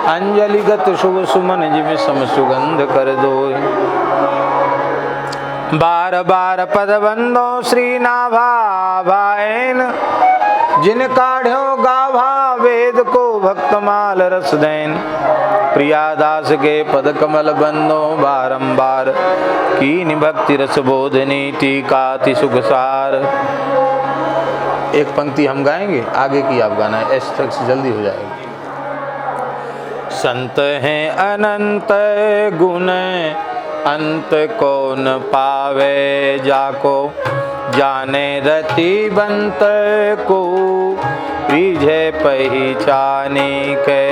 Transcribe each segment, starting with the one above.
अंजलिगत शुभ सुमन gym सम सुगंध कर दोय। बार बार पद बंदो श्री नाभा भाएन, जिन काढ़ो गाभा वेद को भक्तमाल रस दैन। प्रियादास के पद कमल बंदो बारंबार, कीन भक्ति रस बोधनी टीकाति सुख सार। एक पंक्ति हम गाएंगे, आगे की आप गाना है, ऐसे तक से जल्दी हो जाएगी। संत हैं अनंत गुण अंत को न पावे, जाको जाने रति बंत को रिझे पहचाने के।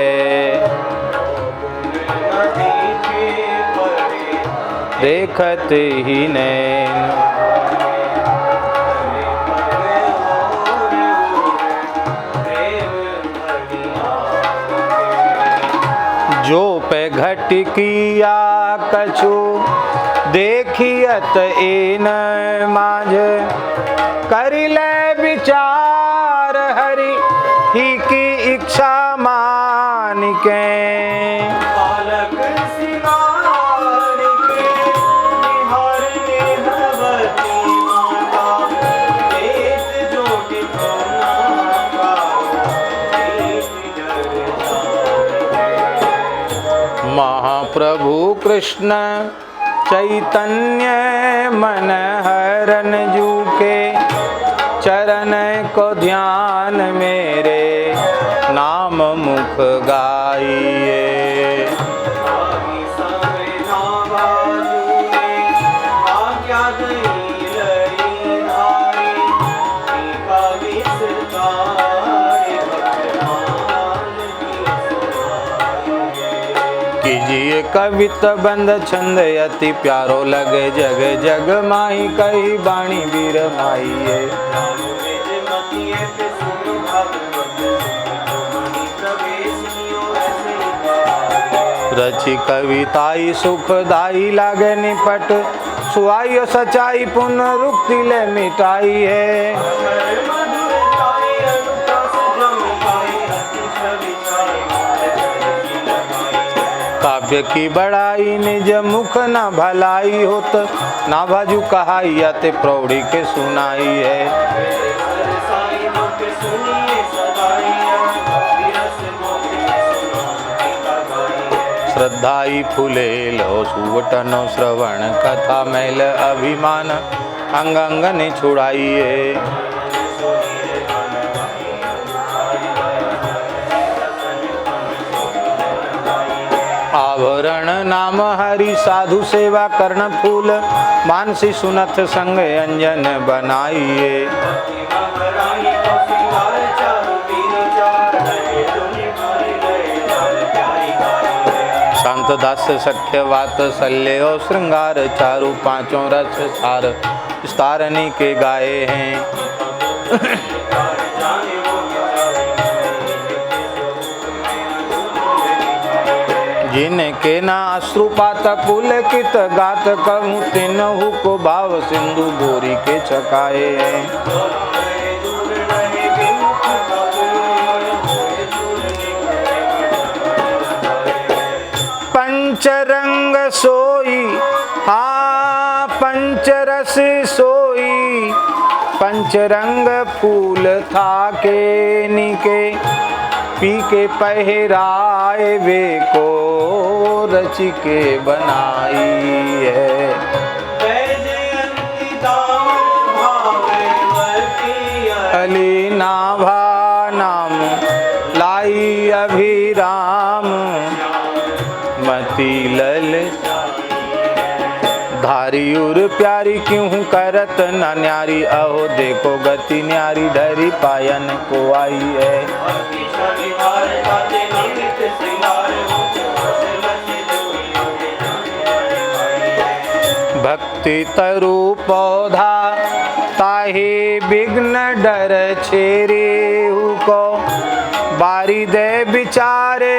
देखत ही नैन जो पे घट किया कछु, देखियत एन माझ। करिले विचार हरि ही की इच्छा मान के। महाप्रभु कृष्ण चैतन्य मन हरन जू के, चरण को ध्यान मेरे नाम मुख गाइए। कीजिए कवित बंद छंद अति प्यारो लगे, जग जग माही कही बाणी वीर माहिए। रची कविताई सुखदाई लागे निपट, सुहाई सच्चाई पुनरुक्ति ले मिटाई है। काव्य की बड़ाई निज मुख न भलाई होत, ना भाजू कहाई आते प्रौढ़ी के सुनाई है। श्रद्धाई फूले लो सुवटनो श्रवण कथा मैल अभिमान, अंग अंग ने छुड़ाइए। आवरण नाम हरि साधु सेवा कर्ण फूल, मानसी सुनत संग अंजन बनाइए। शांत दास सख्य वात सल्यो श्रृंगार, चारु पांचों रस सार विस्तारनी के गाए हैं। जिनके ना अश्रुपात पुलकित गात कहूँ, तिन्हु को भाव सिंधु गोरी के छकाए हैं। पंचरंग सोई हाँ पंचरस सोई, पंचरंग फूल था के निके। पी के पहराए वे को रच के बनाई है। अली नाभा नाम लाई अभिराम, मती लल धारी उर प्यारी क्यों करत न न्यारी। अहो देखो गति न्यारी धरी पायन को आई है। भक्ति तरु पौधा ताहे विघ्न डर छेरे को। बारी दे बिचारे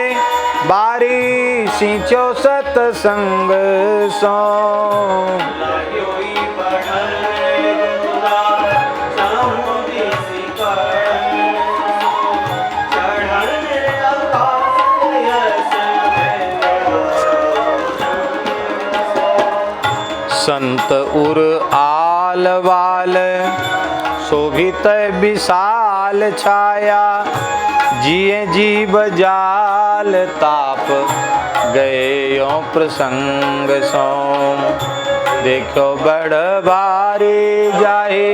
बारी सिंचो सतसंग सो। संत उर आल वाल शोभित विशाल छाया, जिए जीव जाल ताप गए यो प्रसंग सोम। देखो बड़ भारी जाहे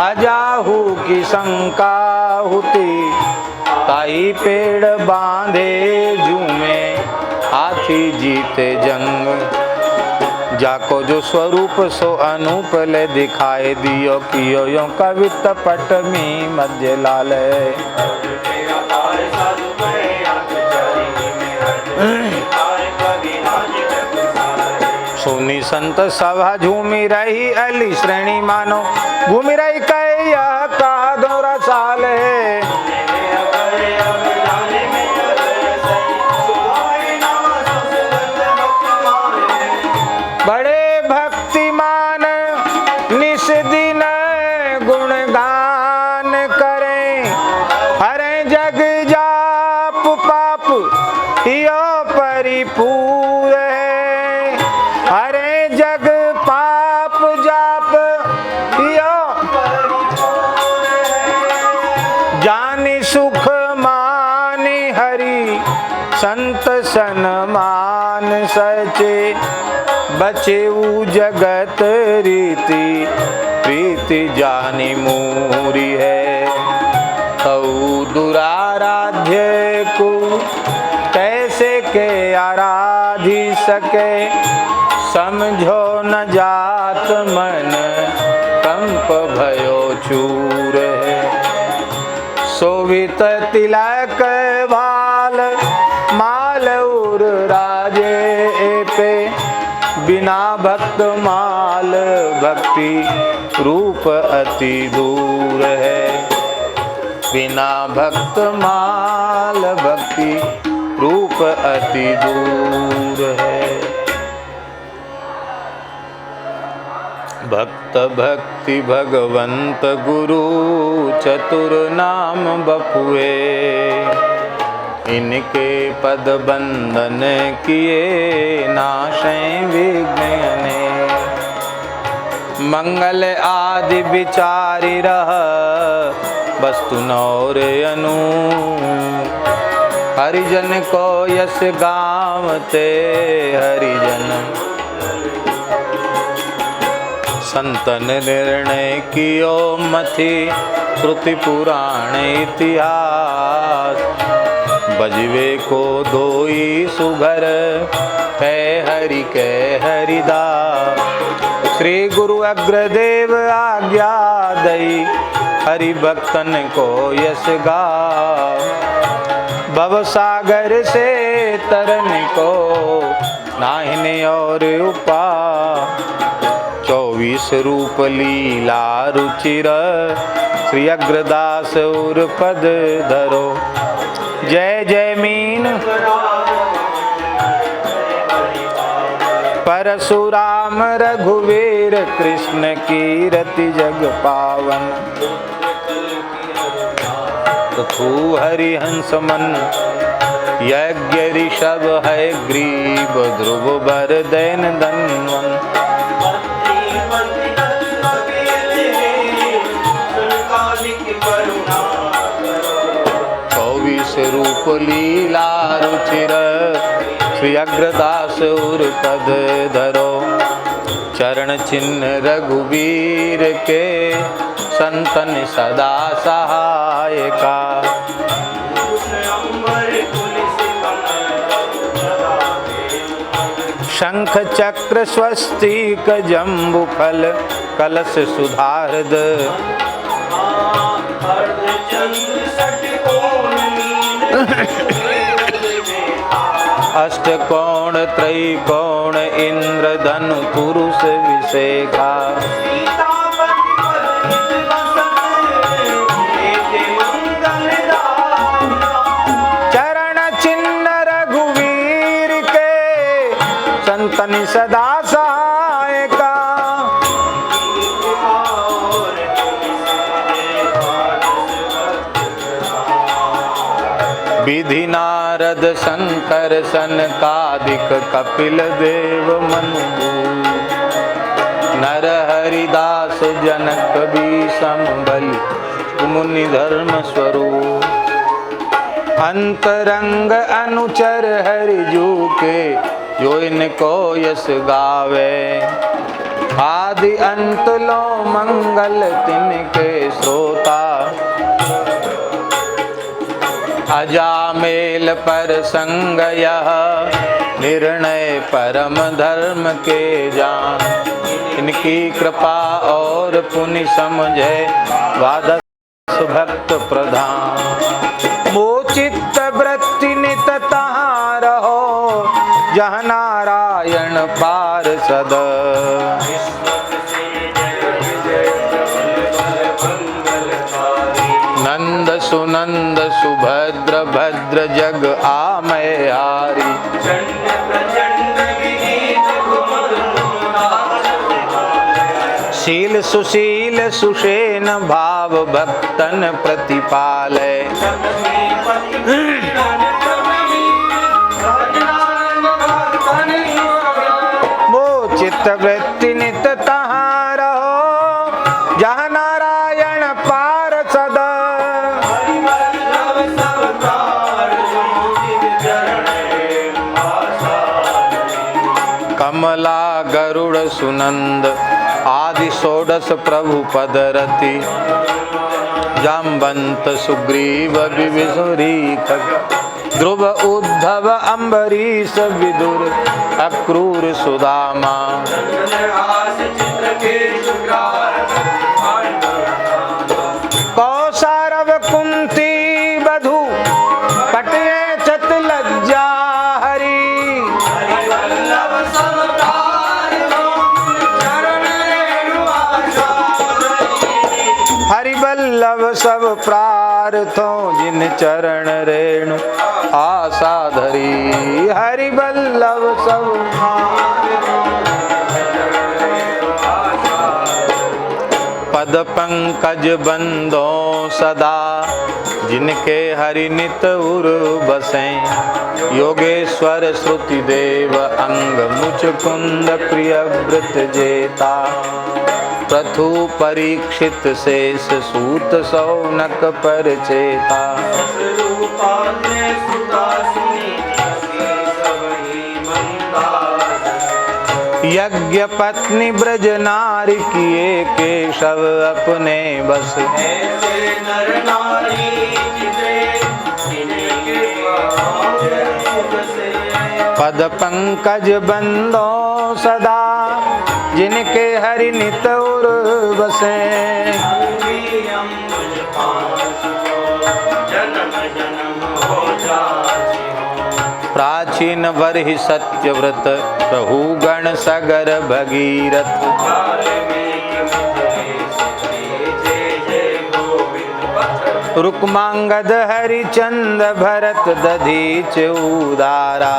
अजाहू की शंका होती, ताई पेड़ बांधे झूमे हाथी जीते जंग। जाको जो स्वरूप सो अनूप ले दिखाए दियो, कियो यो कवित पट में मध्य लाल। सुनी संत सभा झूमी रही, अली श्रेणी मानो घूमी रही कैया का दोरा साल। बड़े भक्तिमान निस दिन गुणगान करें, हरे जग जाप पाप यो परिपूर है। हरे जग पाप जाप यो जानी सुख मानी हरि, संत सन्मान सचे बचेऊ जगत रीति। प्रीति जानी मूरी है, तऊ दुराराध्य को कैसे के आराधी सके। समझो न जात मन कंप भयो चूर है, शोभित तिलक भाल माल उर राजे पे। बिना भक्त माल भक्ति रूप अति दूर है, बिना भक्त माल भक्ति रूप अति दूर है। भक्त भक्ति भगवंत गुरु चतुर नाम बपुए, इनके पद बंधन किए नाशें विघ्न। मंगल आदि विचारी रह वस्तु नौर अनु, हरिजन को यश गावते हरिजन। संतन निर्णय कियो मथि श्रुति पुराण इतिहास, बजवे को दोई सुघर है हरि के हरिदास। श्री गुरु अग्रदेव आज्ञा दई, हरि भक्तन को यश गाओ। भव सागर से तरन को नाहिने और उपाय, 24 रूप लीला रुचिर श्री अग्रदास उर पद धरो। जय जय मीन परशुराम रघुवीर कृष्ण कीरति जग पावन। तू हरिहंस मन यज्ञ ऋषभ है ग्रीव, ध्रुव बर दैन धनवन। 24 रूप लीला रुचिर श्री अग्रदास उर पद धरो। चरण चिन्ह रघुवीर के संतन सदा सहायका। शंख चक्र स्वस्तिक जम्बु फल कलश सुधारद। अष्टकोण त्रैकोण इंद्र धनु पुरुष विषेका। चरण चिन्ह रघुवीर के संतन सदा सहायका। विधि नारद शंकर सनकादिक कपिल देव मनु। नर हरिदास जनक भी संबल मुनि धर्म स्वरूप। अंतरंग अनुचर हरिजू के जो इनको यश गावे। आदि अंत लो मंगल तिनके श्रोता। अजामेल पर संग यह निर्णय परम धर्म के जान। इनकी कृपा और पुण्य समझे द्वादश भक्त प्रधान। मोचित वृत्ति नित तहाँ रहो जहाँ नारायण पार्षद। नंद सुनंद सुभद्र भद्र जग आमय हारी। शील सुशील सुषेण भाव भक्तन प्रतिपालय। मोचित वृत्ति नित तहाँ रहो जहाँ नारायण पार्षद। कमला गरुड़ सुनंद आदि षोडश प्रभु पदरति। जाम्बंत सुग्रीव विभीषुरी ध्रुव उद्धव अम्बरीश विदुर अक्रूर सुदामा। कौसारव कुंती बधु पटये चत लज्जा हरि। हरि बल्लभ सब प्रार्थों जिन चरण रेणु आशा धरी। हरि बल्लभ सब पद पंकज बंदो सदा जिनके हरि नित उर बसें। योगेश्वर श्रुति देव अंग मुचकुंद प्रिय व्रत जेता। प्रथु परीक्षित शेष सूत सौनक पर चेता। यज्ञ पत्नी ब्रज नारी किए केशव अपने बस। पद पंकज बंदो सदा जिनके हरि नित उर बसे। प्राचीन वर्हि सत्यव्रत प्रभु गण सगर भगीरथ। रुक्मांगद हरिचंद भरत दधीच उदारा।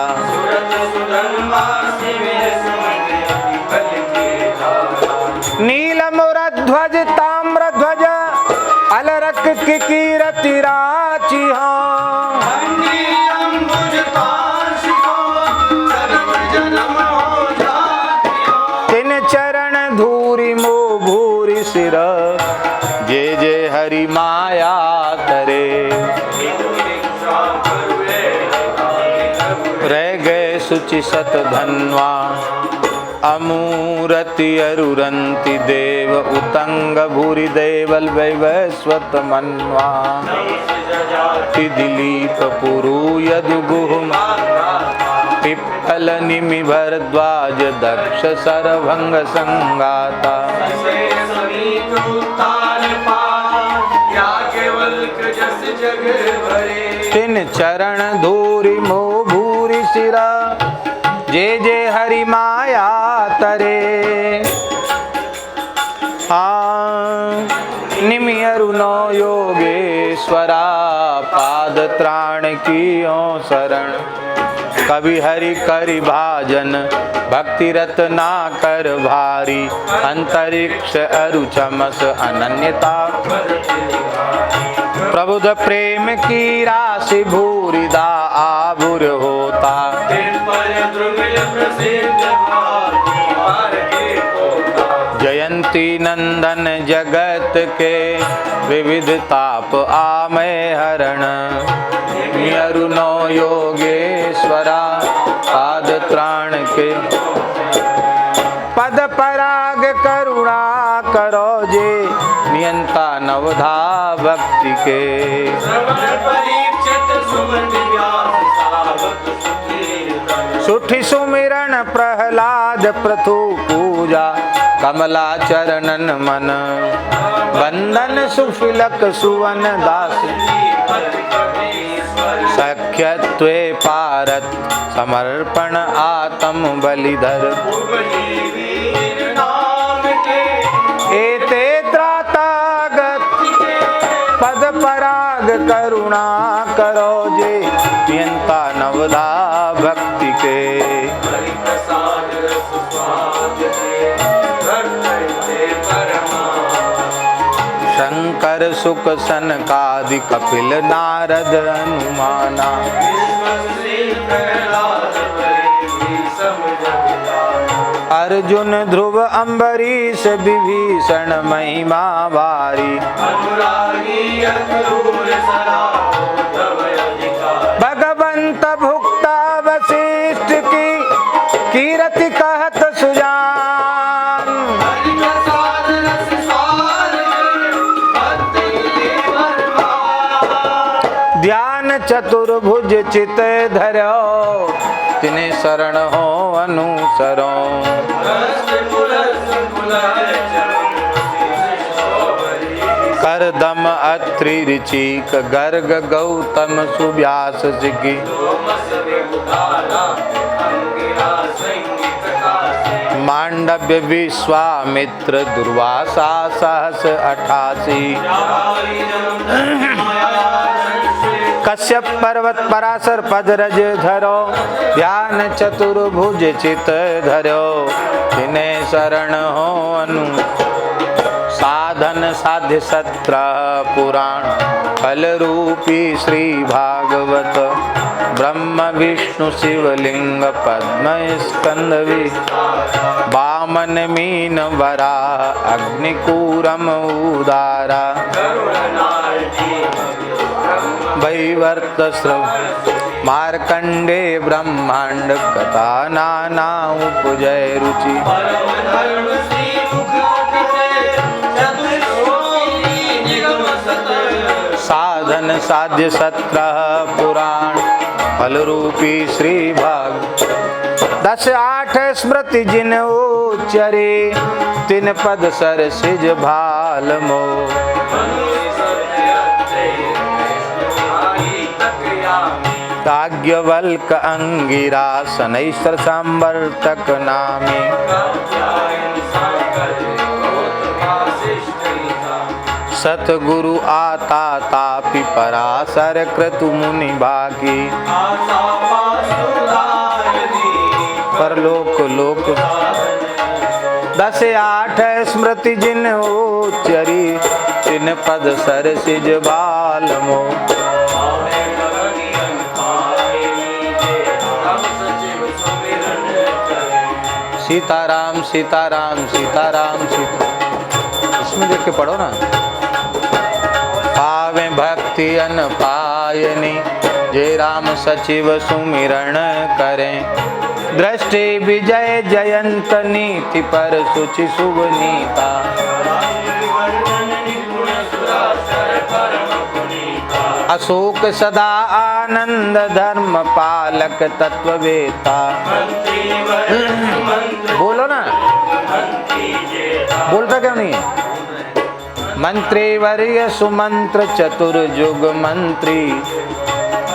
नीलमुरध्वज ताम्रध्वज अलरक किकीरति राची हाँ। तिन चरण धूरी मो भूरी सिर जे जे हरि माया तरे। रह गए सुचि सत धन्वा अमूरति अरुरंति देव उतंग भूरि देवल वैवस्वत मन्वा। दिलीप पुरु यदुगुह पिप्पल निमि भरद्वाज दक्ष सरभंग संगाता। तिन चरण धूरि मो भूरि सिरा जे जे हरि माया तरे। निमि अरुणो योगेश्वरा पाद त्राण कियो शरण। कभी हरि करि भाजन भक्ति रत्ना कर भारी। अंतरिक्ष अरु चमस अनन्यता प्रबुद्ध प्रेम की राशि भूरिदा आभुर होता। जयंती नंदन जगत के विविध ताप आमय हरण अरुणो योगेश्वरा पाद त्राण के पद पराग करुणा करो जे नियंता नवधा भक्ति के सुठी सुमिरन प्रहलाद प्रथु पूजा कमला चरणन मन बंदन सुफिलक सुवन दास सख्यत्वे पारत समर्पण आत्म बलिधर एते त्रातागत पद पराग करुणा करो जे नियंता नवदा भक्ति के शंकर सुख सनकादि कपिल नारद हनुमाना अर्जुन ध्रुव अम्बरीश विभीषण महिमा भारी भगवंत भुक्ता वशिष्ठ की कीरति कहत सुजान ध्यान चतुर्भुज चित धरो तिन्हें शरण हो अनुसरो करदम अत्रि ऋचिक गर्ग गौतम सुव्यास सिद्धि मांडव्य विश्वामित्र दुर्वासा सहस 88 कश्यप पर्वत पराशर पदरज धरो ध्यान चतुर्भुज चित धरो जिन्हें शरण हो अनु साधन साध्य 17 पुराण फल रूपी श्री भागवत ब्रह्म विष्णु शिवलिंग पद्म स्कंद वामन मीन वराह अग्निकूरम उदारा वैवर्त श्रव मार्कंडे ब्रह्मांड कथा नाना उपजय रुचि साधन साध्य 17 पुराण फल रूपी श्री भाग 10-8 स्मृति जिन उच्चरे तिन पद सर सिज भाल मो याज्ञवल्क अंगिरा शनैश्वर संवर्तक नामी सतगुरु आता तापि पराशर क्रतु मुनि भागी परलोक लोक 10-8 स्मृति जिन उच्चरी तिन पद सर सिज बाल मो सीताराम सीताराम सीताराम सीता इसमें देख के पढ़ो ना। पावे भक्ति अन पायनी जे राम सचिव सुमिरण करें दृष्टि विजय जयंत नीति पर सुचि शुभ नीता अशोक सदा आनंद धर्म पालक तत्ववेता बोलो ना बोलता क्यों नहीं है मंत्री वर्य सुमंत्र चतुर्युग मंत्री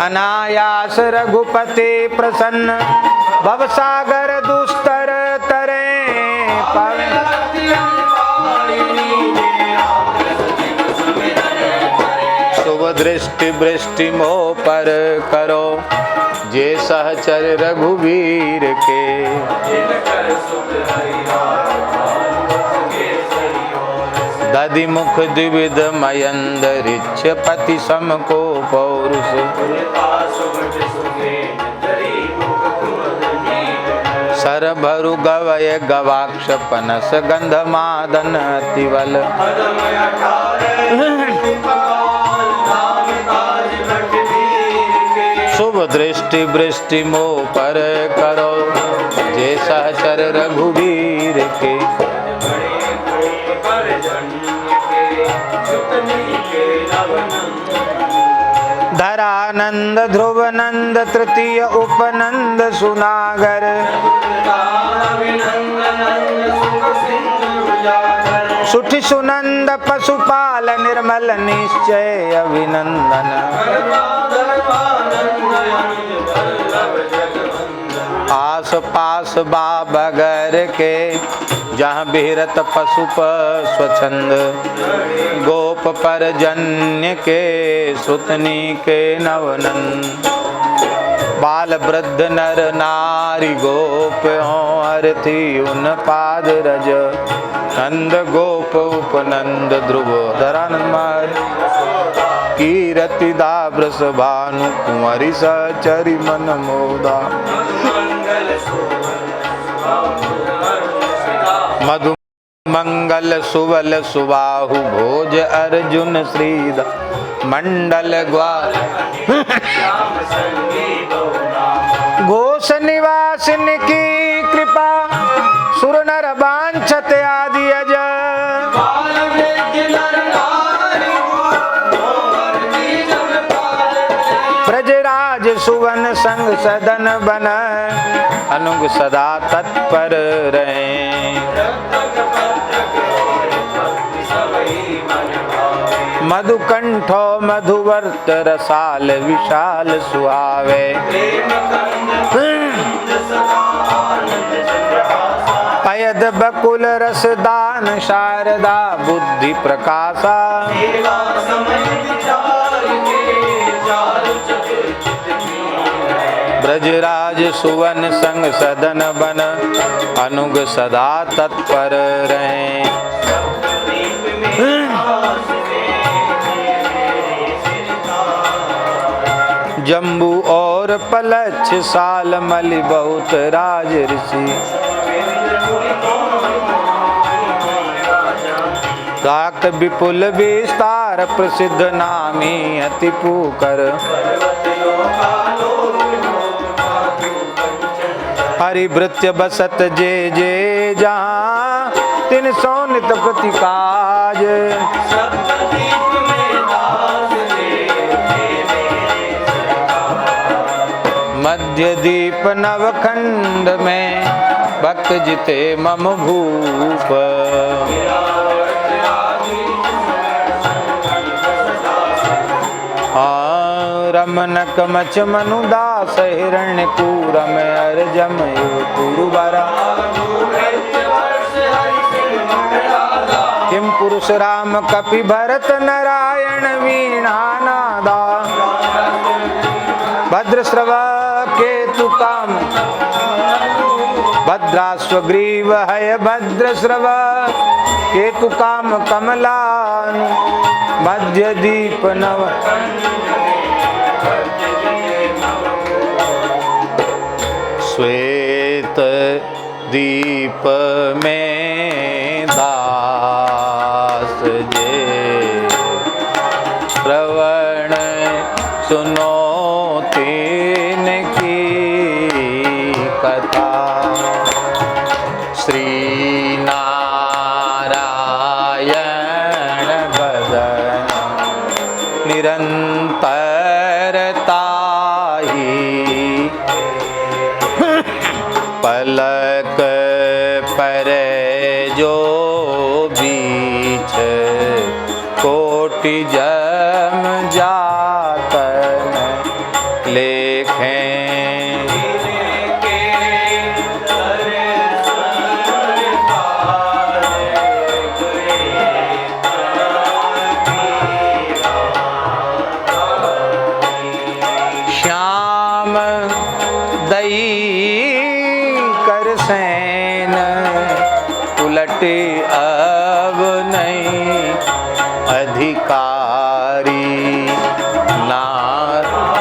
अनायास रघुपति प्रसन्न भवसागर दुस्तर तरे शुभ दृष्टि वृष्टि मोह पर करो जे सहचर रघुवीर के दधि मुख द्विविध मयंद रिच्छ पति सम को पौरुष हर भरु गवय गवाक्ष पनस गंध मादन अतिवल शुभ दृष्टि वृष्टि मोह पर करो जे सहचर रघुवीर के धरानंद ध्रुवनंद तृतीय उपनंद सुनागर सुठि सुनंद पशुपाल निर्मल निश्चय अभिनंदन आस पास बाबगर के जहाँ बिहरत पशुप स्वच्छंद गोप पर जन्य के सुतनी के नवनंद बाल वृद्ध नर नारी गोप अरथी उन पाद रज नंद गोप उपनंद ध्रुव धरानंद कीरति दाव्रस भानु कुंवरी सचरी मन मोदा मधु मंगल सुवल सुबाहु भोज अर्जुन श्रीदा मंडल ग्वा घोष निवासिन की कृपा सुर नर बांछत आदि अज ब्रजराज सुवन संग सदन बन अनुग सदा तत्पर रहे मधुकंठो मधुवर्त रसाल विशाल सुहावे पयद बकुल रसदान शारदा बुद्धि प्रकाशा ब्रजराज सुवन संग सदन बन अनुग सदा तत्पर रहे जम्बू और पलछ साल मलि बहुत राज ऋषि काक विपुल विस्तार प्रसिद्ध नामी अति पुकर हरिभृत्य बसत जे जे जहाँ तिन सो नित प्रति काज मध्य दीप नवखंड में भक्त जिते मम भूप रमन कमच मनुदास हिरण्य पूरम अर्जम कुरुबरा किम पुरुष राम कपि भरत नारायण वीणा नादा भद्रश्रव केतु काम भद्राश्वग्रीव हय भद्रश्रव केतु काम कमलानु मध्य दीप नव श्वेत दीप में दास जे श्रवण सुनो तीन की कथा श्री नारायण भजन निरंतर ताहि पलक पर जो बीच कोटि जम जातन लेखें श्याम दई कर सैन उलट अब नहीं अधिकारी नारायण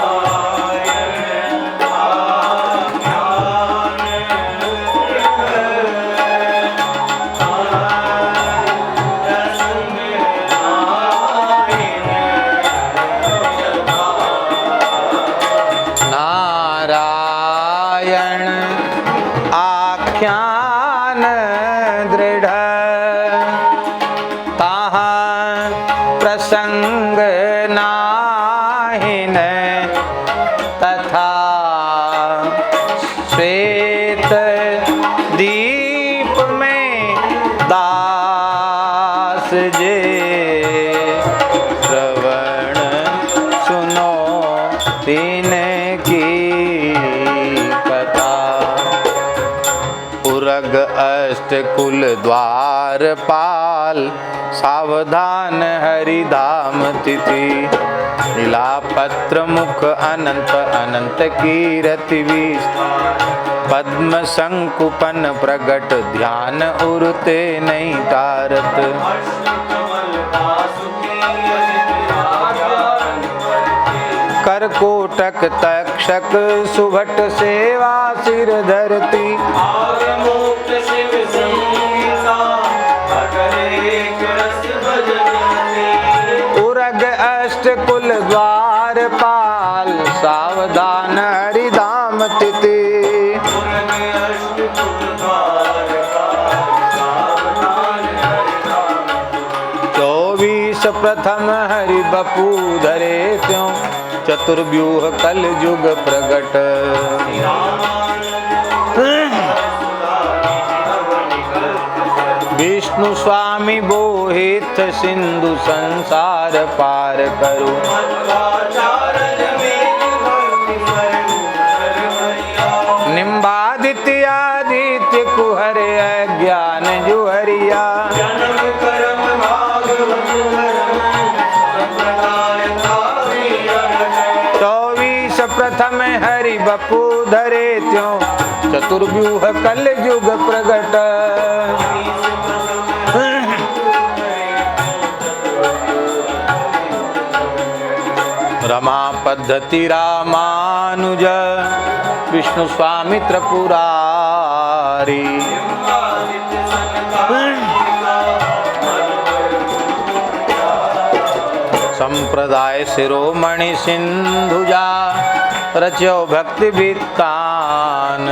तथा श्वेत दीप में दास जे श्रवण सुनो तीन की कथा। उरग अष्ट कुल द्वारपाल सावधान हरिधाम तिथि। लीला पत्र मुख अनंत अनंत कीरति विष। पद्म संकुपन प्रगट ध्यान उरते नहीं तारत। करकोटक तक्षक सुभट सेवा सिर धरती। उरग अष्ट कुल द्वारपाल सावधान हरिधाम तिथि। 24 प्रथम हरि बपू धरे त्यों। चतुर्व्यूह कल युग प्रगट। विष्णु स्वामी बोहित सिंधु संसार पार करो। निम्बादित्य आदित्य कुहरे अज्ञान जुहरिया। 24 प्रथम हरि बपू धरे त्यों। चतुर्व्यूह कल युग प्रगट। रमा पद्धति रामानुज विष्णु स्वामी त्रिपुरारी। संप्रदाय शिरोमणि सिंधुजा रचो भक्ति वित्तान।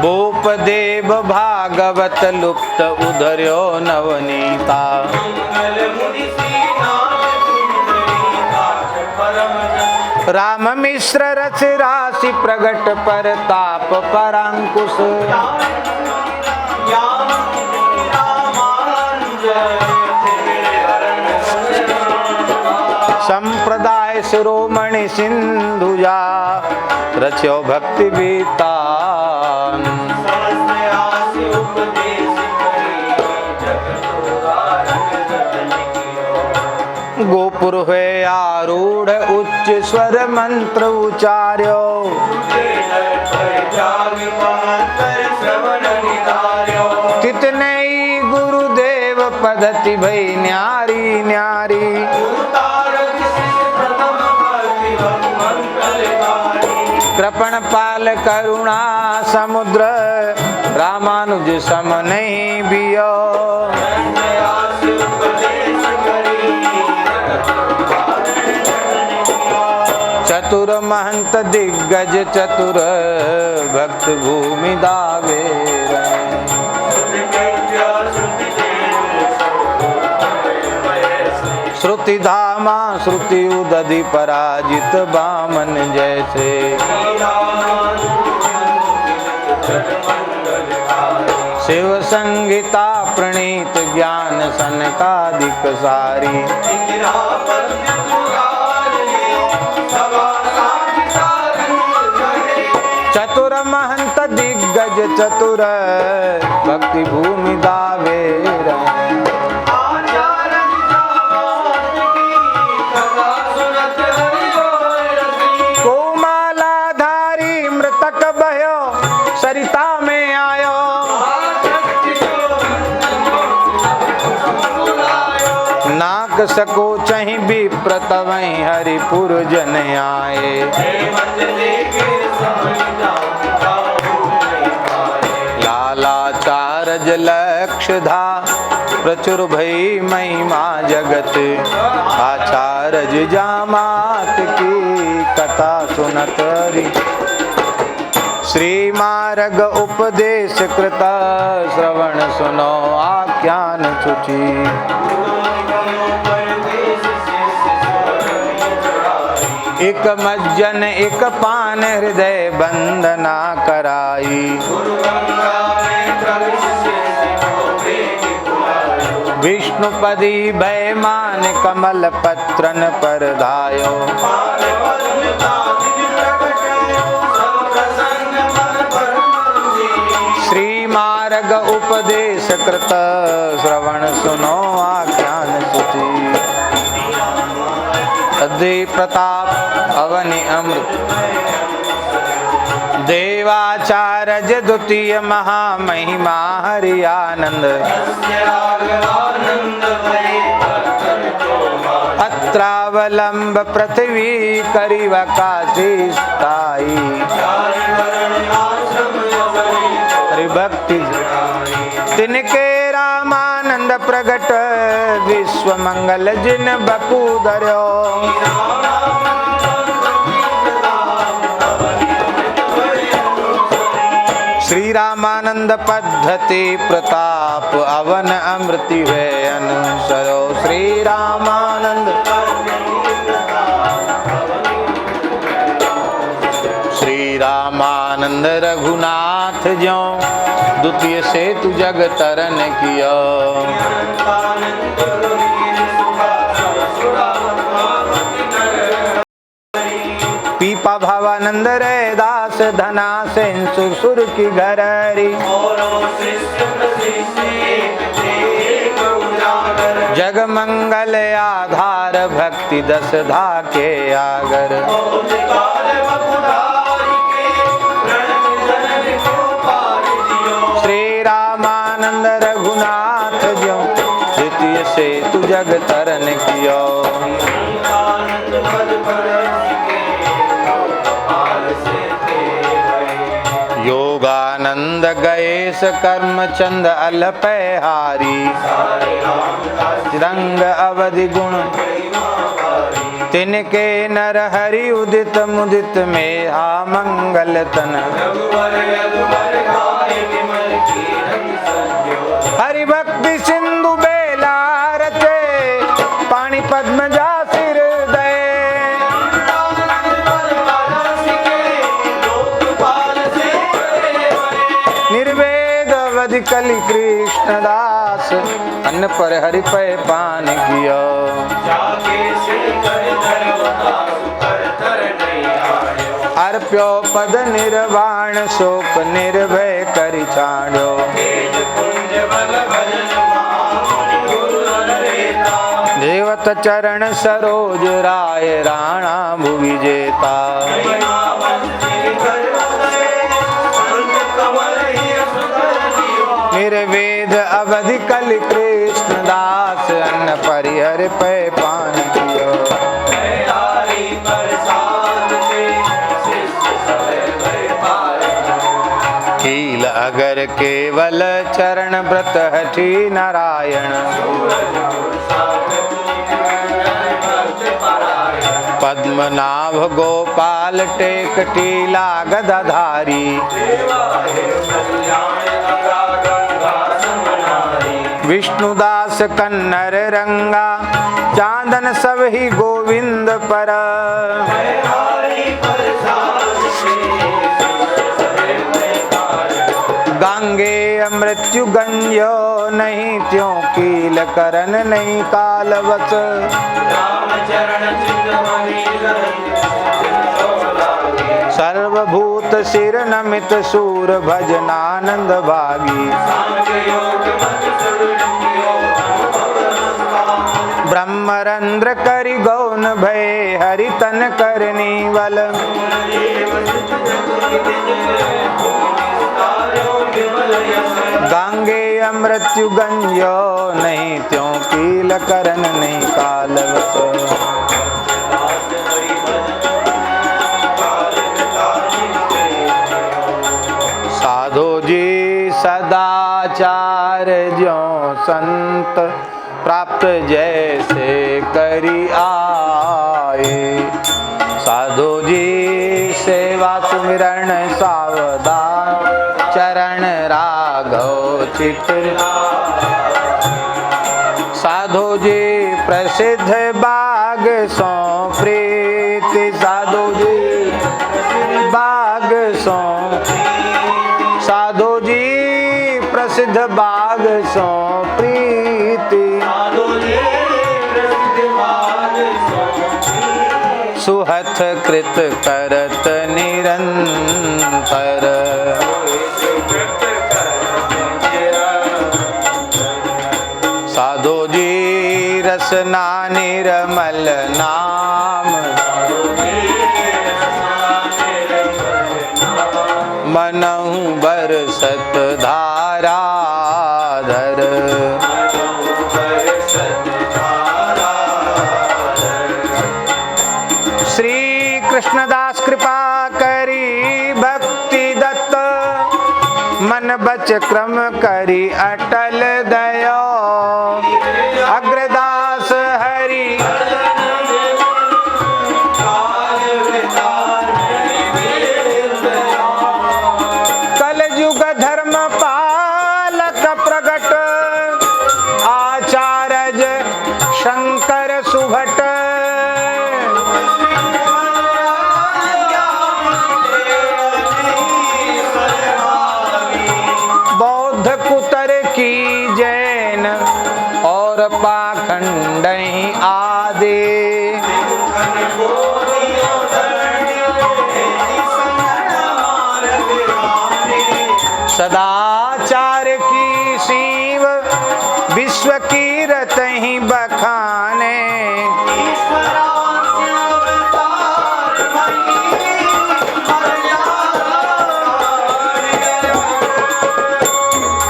भूपदेव भागवत लुप्त उधर्यो नवनीता। राम मिश्र रच राशि प्रगट पर ताप परांकुश। संप्रदाय शिरोमणि सिंधुजा रचो भक्ति वित्तान। गोपुर हुए आरूढ़ उच्च स्वर मंत्र उचार्यो। कितने गुरुदेव पद्धति भई न्यारी न्यारी। कृपण पाल करुणा समुद्र रामानुज सम नहीं बियो। चतुर महंत दिग्गज चतुर भक्त भूमि दावे। श्रुति धामा श्रुति उदधि पराजित बामन जैसे। शिव संगीता प्रणीत ज्ञान सनकादिक सारी। चतुर महंत दिग्गज चतुर भक्ति भूमि दावे। कोमालाधारी मृतक बह्यो सरिता में आयो। नाक सको चहि विप्रत वहीं हरिपुर जन आए। लालाचारज लक्ष्य धा प्रचुर भई महिमा जगत। आचारज जामात की कथा सुनत री। श्री मार्ग उपदेश कृत श्रवण सुनो आख्यान सुचि। एक मज्जन एक पान हृदय बंदना कराई। विष्णुपदी भयमान कमल पत्रन पर धायो। श्री मार्ग उपदेश कृत श्रवण सुनो आख्यान सुची। सदे प्रताप अवनि अमृत देवाचार्य द्वितीय महामहिमा हरि आनंद। अत्रावलंब पृथ्वी करिव काशी स्थाई। भक्ति तिनके रामानंद प्रगट विश्व मंगल जिन बपू धर्यो। श्री रामानंद पद्धति प्रताप अवन अमृति वे अनुसरो। श्री रामानंद श्री रामानंद रघुनाथ ज्यों द्वितीय सेतु जग तरन किया। पीपा भावानंद रे दास धना सेंसु सुर की घररी। जग मंगल आधार भक्ति दस धा के आगर। श्री रामानंद रघुनाथ ज्यों द्वितीय सेतु जग तरन कियो। योगानंद गएश कर्म चंद अलपहारी। रंग अवधि गुण तिनके नर हरि उदित मुदित में हा मंगल तन। हरि भक्ति सिंधु बेला रचे पानी पद्म जा सिर दे। निर्वेद अवधि कलि कृष्ण दास अन्न पर हरि पे पान कियो। अर्प्यो पद निर्वाण शोक निर्भय करि छाड़ो। देवत चरण सरोज राय राणा भुवि जेता। निर्वेद अवधि कलि कृष्ण दास अन्न परिहर पे पान कियो। कील अगर केवल चरण व्रत हठी नारायण। पद्मनाभ गोपाल टेक टीला गदाधारी। विष्णुदास कन्नर रंगा चांदन सब ही गोविंद पर। गांगे मृत्यु गंजो नहीं त्यों कील करन नहीं कालवस। सर्वभूत सिर नमित सूर भजनानंद भागी। ब्रह्मरंद्र करि गौन भय हरि तन करनी वल। गांगे मृत्यु गंजो नहीं त्यों कील करन नहीं कालवस। साधो जी सदाचार ज्यों संत प्राप्त जैसे करी आए। साधो जी सेवा सुमिरण सावधान चरण राघव चित्र। साधो जी प्रसिद्ध बाग सो प्रीति सा। सुहथ कृत करत निरंतर। साधो जी रसना निर्मल नाम, मनहु बरसत धाराधर। श्री कृष्णदास कृपा करी भक्ति दत्त, मन बच क्रम करी अटल दयो। अग्रदास हरि कलयुग धर्म पालक प्रगट, आचार्य शंकर सुभट। बौद्ध कुतर की जैन और पाखंड आदि, सदाचार की सीव विश्व की रतहि बखाने।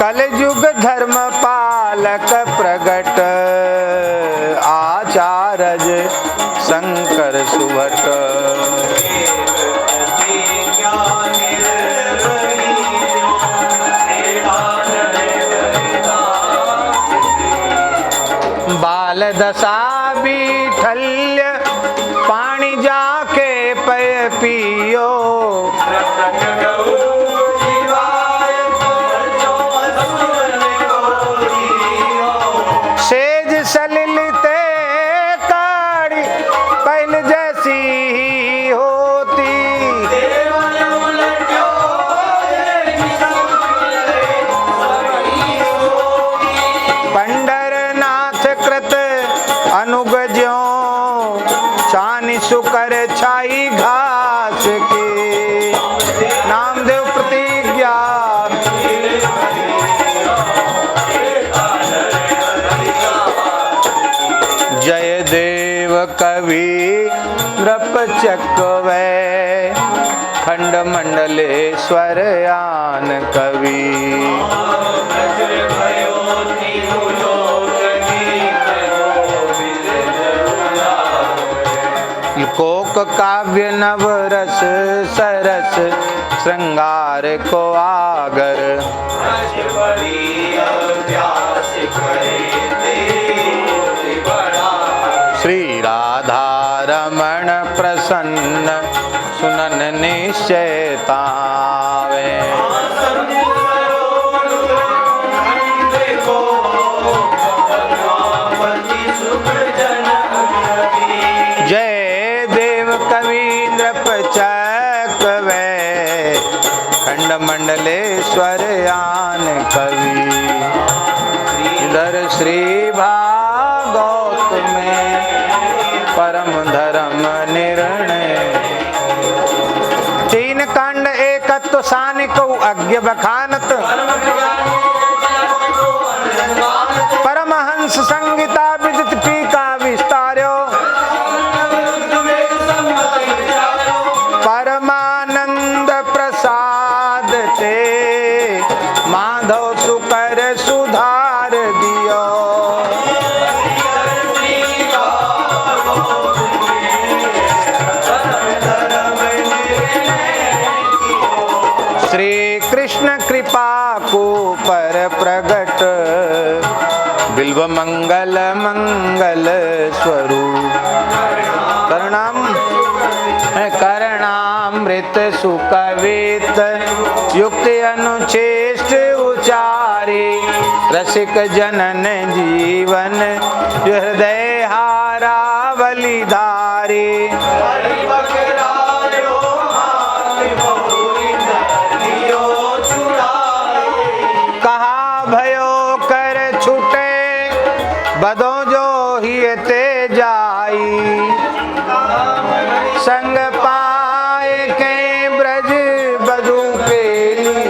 कलयुग धर्म पालक प्रगट, आचार्य शंकर सुभट। बाल दशा बीठल्य पानी जाके पय पियो। सेज सलिलते काड़ी पहल जैसी ही होती। पंडरनाथ कृत अनुगज्यों, चानी सुकर छाई घास के। नामदेव प्रतिज्ञा जय देव कवि नृप चकवै, खंड मंडलेश्वर आन कवि। कोक काव्य नव रस सरस, श्रृंगार को आगर। श्री राधा रमण प्रसन्न, सुनन निश्चय तावे। जय देव कवि नृप चकवै, खंड मंडलेश्वर आन कवि। इधर श्री भागवत में परम धर्म निर्णय। तीन कांड एकत्व सानिक अज्ञ बखानत, परमहंस संगीता विदित टीका विस्तार्यो। परमानंद प्रसाद ते माधव सुकर सुधार दियो। श्री कृष्ण कृपा को पर प्रगट, बिल्व मंगल मंगल स्वरूप। करणामृत सुकवित, युक्ति अनुचेष्ट उचारी। रसिक जनन जीवन, हृदय हारा बलिधारी। कहा भयो कर छूटे, बदो जो ही ते जाई। संग पाए के ब्रज बधू केली,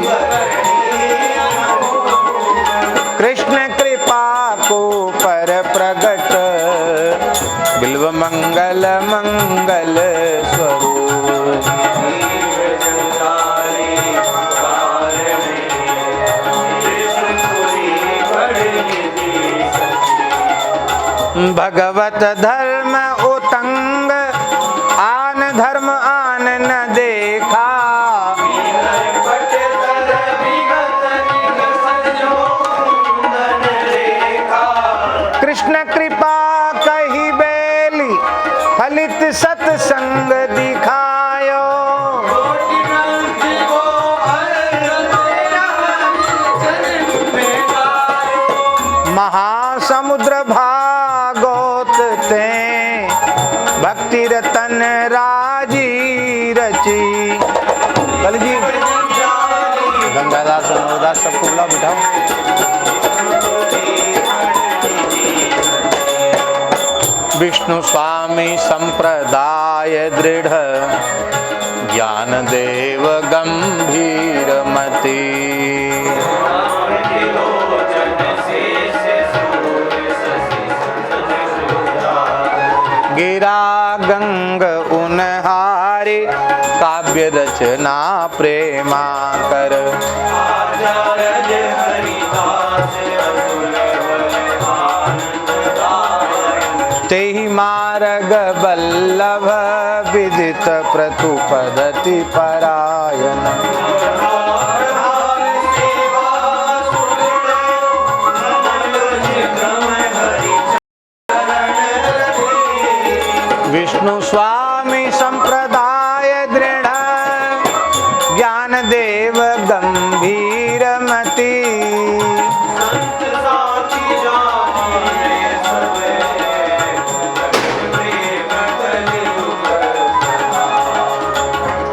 कृष्ण कृपा को पर प्रगट, बिल्व मंगल मंगल स्वरूप। भगवत धर्म उतंग, आन धर्म आन न देखा, कृष्ण कृपा कही बेली, फलित सत्संग दिखायो, महासमुद्र भागोत ते, भक्ति रतन राजी रची। कल जी गंगादास अमरदास सबको बुलाओ, बिठाओ। विष्णु स्वामी संप्रदाय दृढ़, ज्ञान देव गंभीर मति, गिरा गंग उनहारी, काव्य रचना प्रेमा कर, तेहि मार्ग बल्लभ, विदित प्रतु पद्धति परायण, विष्णु स्वामी संप्रदाय दृढ़, ज्ञान देव गंभीर मति,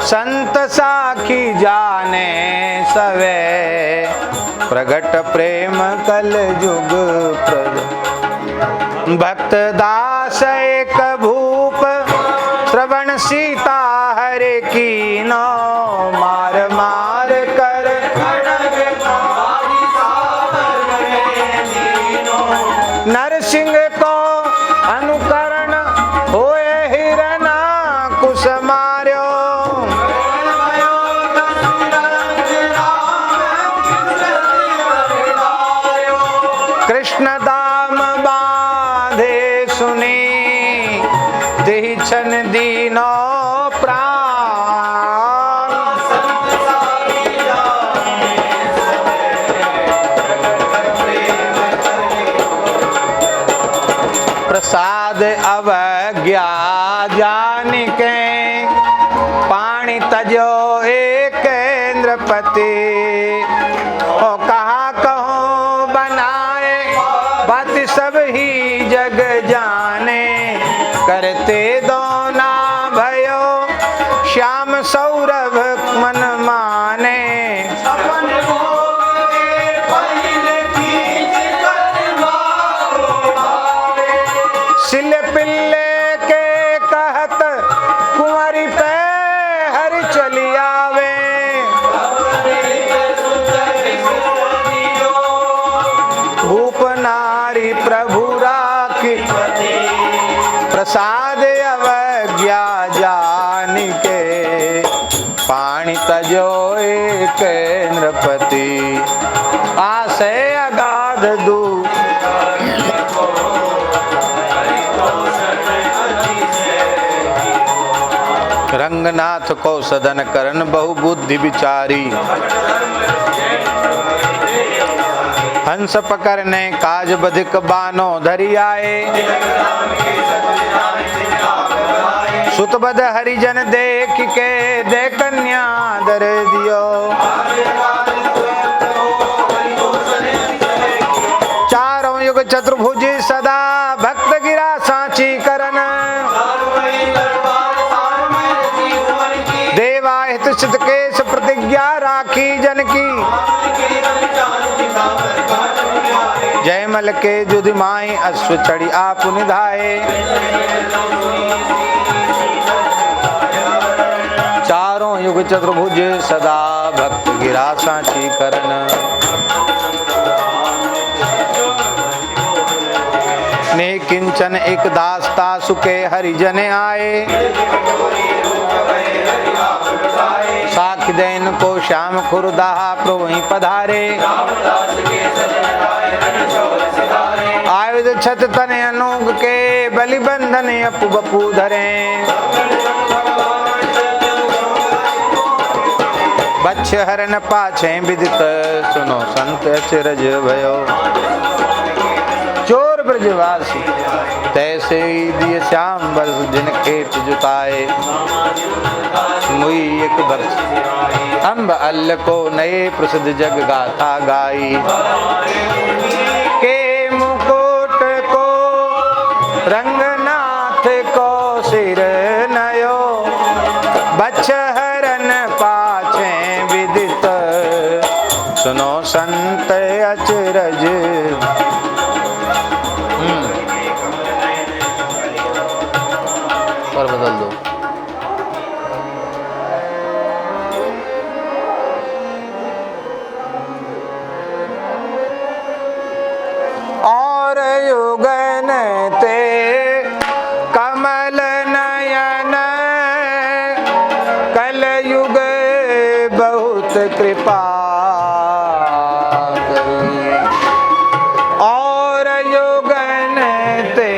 संत साखी जाने सवे, प्रगट प्रेम कल युग प्रद, भक्त दास एक भूप, श्रवण सीता हरे कीनो, मार मार कर नरसिंह को अनुकरण, होए हिरना कुश मार्यो, कृष्ण दाम बांधे सुनी, देहि छन दीनो प्राण, प्रसाद अवज्ञा जानिके, पाणी तजो एक इंद्रपति, ओ कहा कहो बनाए, बात सब ही जग जाने, करते दोना भयो, श्याम सौरभ मन माने, सिल पिल्ले के कहत, कुंवरी पे हर चली आवे, भूप नारी प्रभु राखी, प्रसाद अवज्ञा जानिके, पाणी तजो एक नृपति, आसे अगाध दू, रंगनाथ को सदन करन, बहु बुद्धि विचारी, हंस पकड़ने काज बधिक, बानो धरि आए, सुतबद हरिजन देख के, दे कन्या दर दियो, चारों युग चतुर्भुज सदा, भक्त गिरा सांची करन, देवाहित सिद्ध केश प्रतिज्ञा राखी जन की, जयमल के जुधि माई, अश्व चढ़ी आप निधाए, जोग चतुर्भुज सदा भक्त गिरा सांची करन। ने किंचन एक दासता सुके हरिजन आए, साख दैन को श्याम खुरदाहा प्रभु पधारे। आयुध छत तन अनूग के बलि बंधन अपु बपू धरे। बच्छ हरन पाछे विदित सुनो संत अचरज भयो। चोर ब्रजवासी तैसे दिए श्याम बरस जिन खेत जुताए। मुई एक भक्त अम्ब अल्ल को नए प्रसिद्ध जग गाथा गाई। के मुकुट को रंगनाथ को सिर नयो। बच्छ हरन पाछे विदित सुनो संत अचरज। और बदल दो। और युगन ते कमल नयन कल युग बहुत कृपा। और युगन ते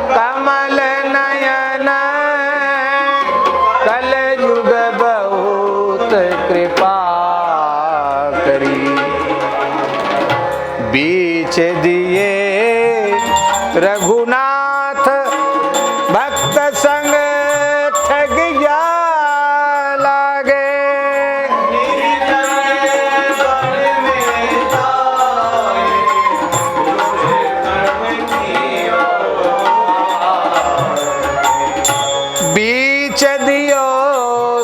कमल नयन कल युग बहुत कृपा करी। बीच दिए रघुनाथ भक्त संग ठगिया लागे। बीच दियो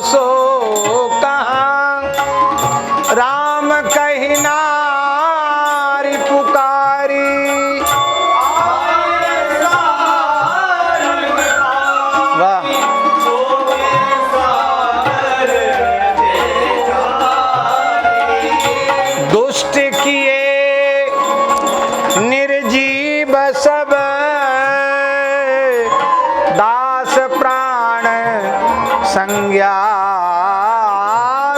सो कहाँ राम कही नारी पुकारी। वाह दुष्ट किए निर्जीव सब दास प्राण संज्ञा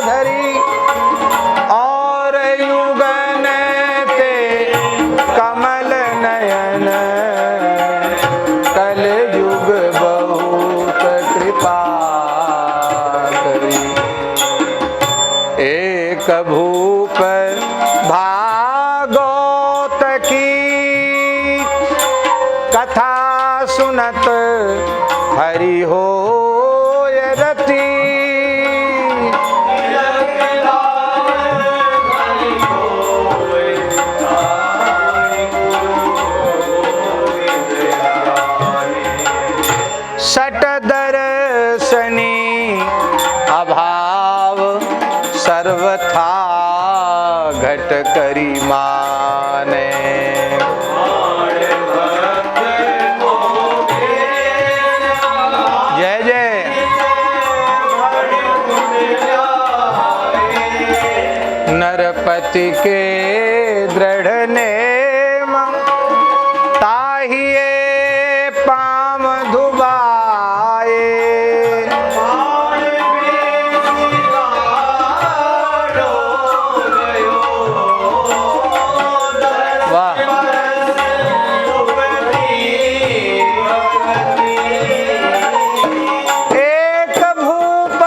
धरी। और युगन ते कमल नयन कल युग बहुत कृपा करी। एक भूप भागवत की कथा सुनत हरि हो रति। सट दर्शनी अभाव सर्वथा घट करी माने। जय जय नरपति के दृढ़ नेम ताहिए पाम धुबाए। एक भूप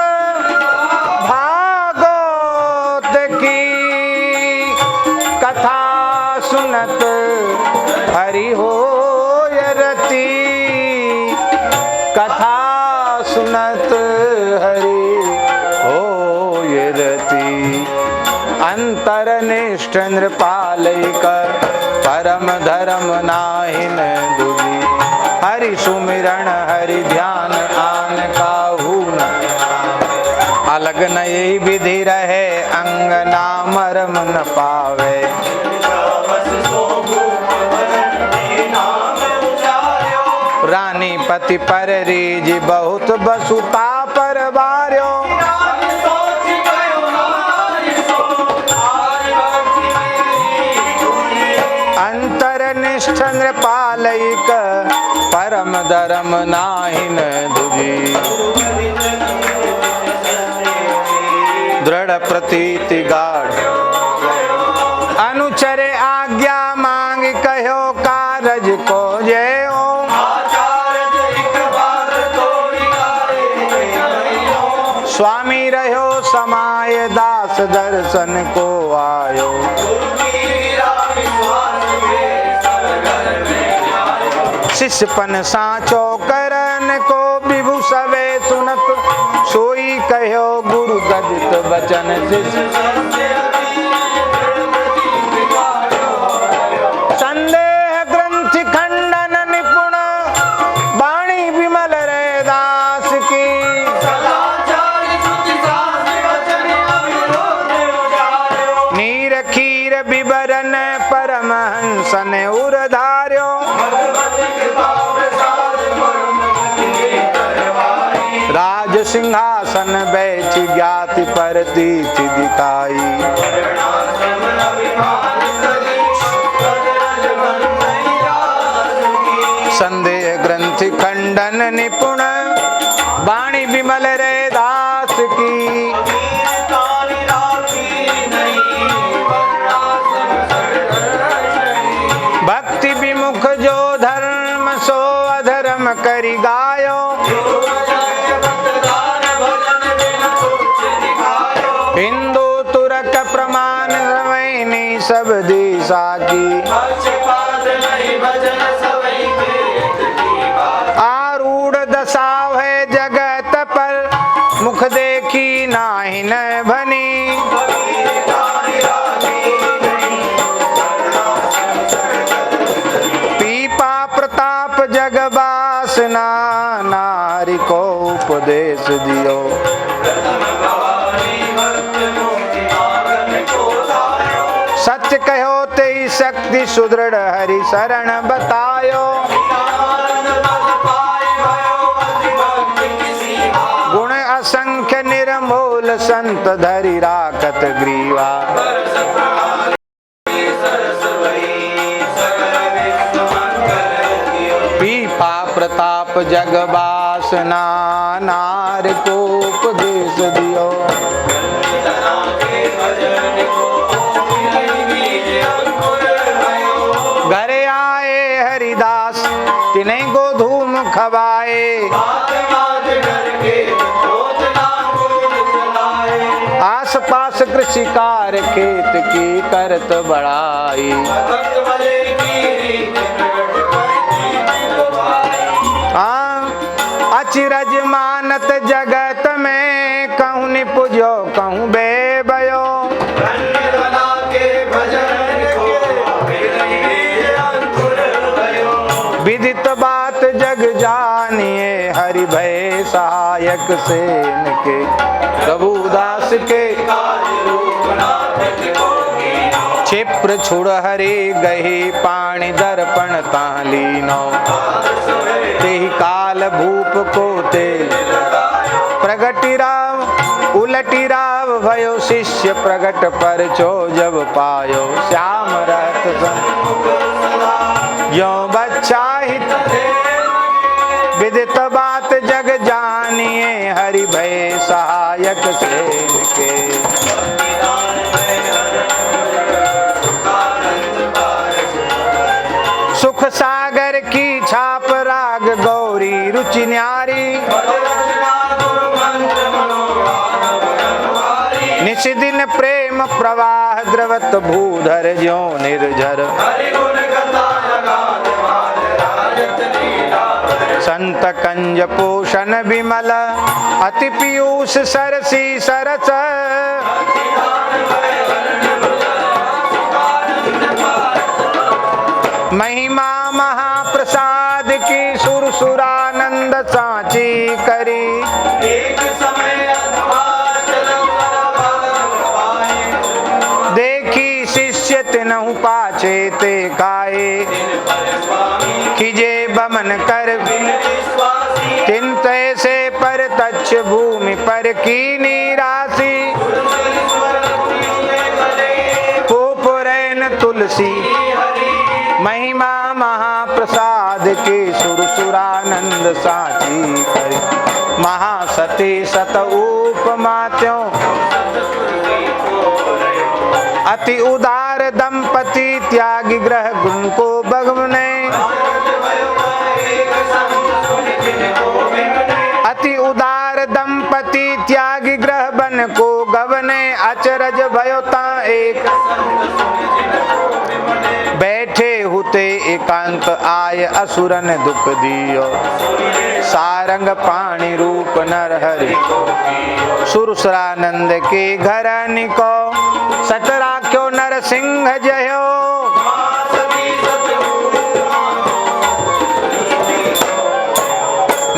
भागवत की कथा सुनत हरि हो रति। कथा सुनत हरि हो रति। अंतर निष्ठ नृपाल कर परम धर्म नाहिन दुजी। हरि सुमिरन हरि ध्यान आन काहू न। अलग नई विधि रहे अंग ना मरम न पावे। रानी पति पर रीज बहुत बसुता पर बार्यो। धर्मनिष्ठ नृपालयिक परम धर्म नाहिन दुजी दृढ़ प्रतीति गाढ़ अनुचरे आज्ञा मांग कहो कारज को जय स्वामी रहो समाय दास दर्शन को आयो शिष्यपन साचो करन को विभु सवे सुनत सोई कहो गुरु गदित वचन संदेह ग्रंथि खंडन निपुण वाणी विमल रे दास की नीर खीर विवरण परमहंस ने उरधार्यो राज सिंहासन बैठ ज्ञाति परतीत दिखाई संदेह ग्रंथि खंडन निपुण वाणी विमल रे दास की भक्ति विमुख जो धर्म सो अधर्म करि गायो हिंदू तुरक प्रमाण रवैनी सब दिशा की आरूढ़ दशा है जगत पर मुख देखी नाही न भनी पीपा प्रताप जगबासना नारी को उपदेश दियो सच कहो ते शक्ति सुदृढ़ हरि शरण बतायो गुण असंख्य निर्मूल संत धरि राखत ग्रीवा पीपा प्रताप जगबासना नार को उपदेश दियो घरे आए हरिदास तिन्हें गोधूम खवाए आस पास कृषि कार्य खेत की करत बढ़ाई अचिरज मानत जगत में कहूँ निपुजो कहूँ बेबयो विदित बात जग जानिए हरि भय सहायक सेन के प्रभुदास के क्षिप्र छुड़ हरे गहे पाणी दर्पण तालीनो तेहि काल भूप को ते प्रगति राव उलटी राव भयो शिष्य प्रगट पर चो जब पायो श्याम रहत यो बच्चा विदित बात जग जानिए हरि भय सहायक सेन के सुख सागर की छाप राग गौरी रुचि न्यारी निशिदिन प्रेम प्रवाह द्रवत भूधर ज्यो निर्झर संत कंज पोषण विमल अति पीयूष सरसी सरस महिमा महाप्रसाद की सुरसुरानंद सांची करी एक समय देखी शिष्य तिनहु पाछे ते काए खिजे बमन कर चिंतय से पर तच्छ भूमि पर की निरासी पुरैन तुलसी महिमा महिमा महाप्रसाद की सुरसुरानंद साची करी महासती सत उपमा त्यों अति उदार दंपति त्यागी ग्रह गुण को भगवने अति उदार दंपति त्यागी ग्रह बन को गवने अचरज भयोता एक बैठे हुते एकांत आय असुरन दुख दियो सारंग पाणी रूप नर हरि सुरसुरानंद के घर निको सत राख्यो नर सिंह जयो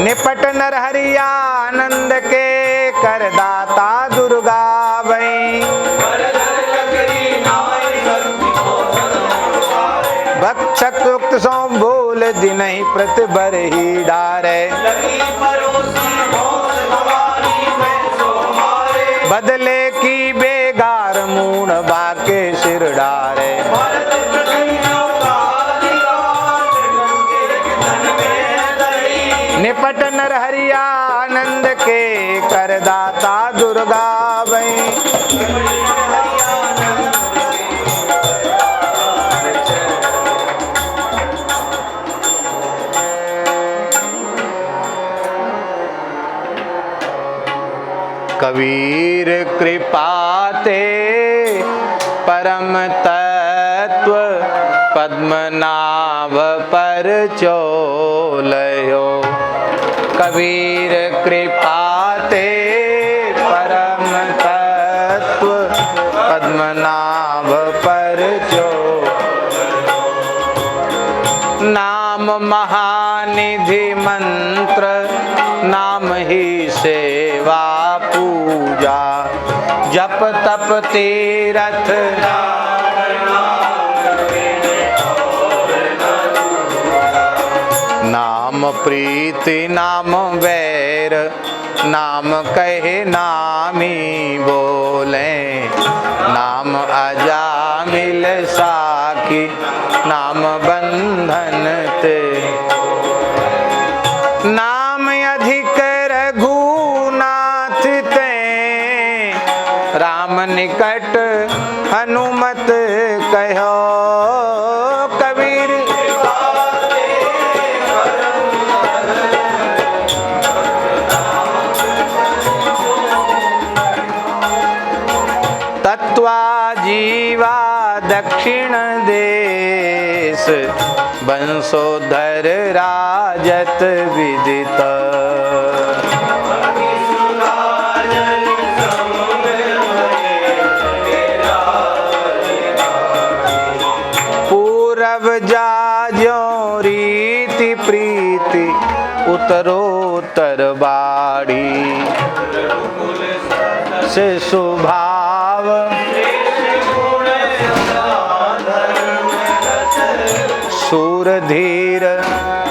निपट नर हरि आनंद के करदाता दुर्गा वही भक्षक युक्त सो भूल दिन ही प्रति बर ही डारे बदले की बेगार मूण बाके सिर डारे निपट नर हरि आनंद के करदाता दुर्गा वही कबीर कृपाते परम तत्व पद्मनाभ पर चोलयो कबीर कृपाते परम तत्व पद्मनाभ पर चो नाम महानिधि मंत्र नाम ही सेवा पूजा जप तप तीरथ नाम प्रीति नाम वैर नाम कहे नामी बोले नाम अजामिल साखी नाम बंधन ते नाम अधिक रघुनाथ ते राम निकट हनुमत कहो कबीर तत्वा जीवा दक्षिण देश बंशोधर राजत विदित पूरब जाजो रीति प्रीति उत्तरोत्तर बाड़ी से स्वभाव सूर धीर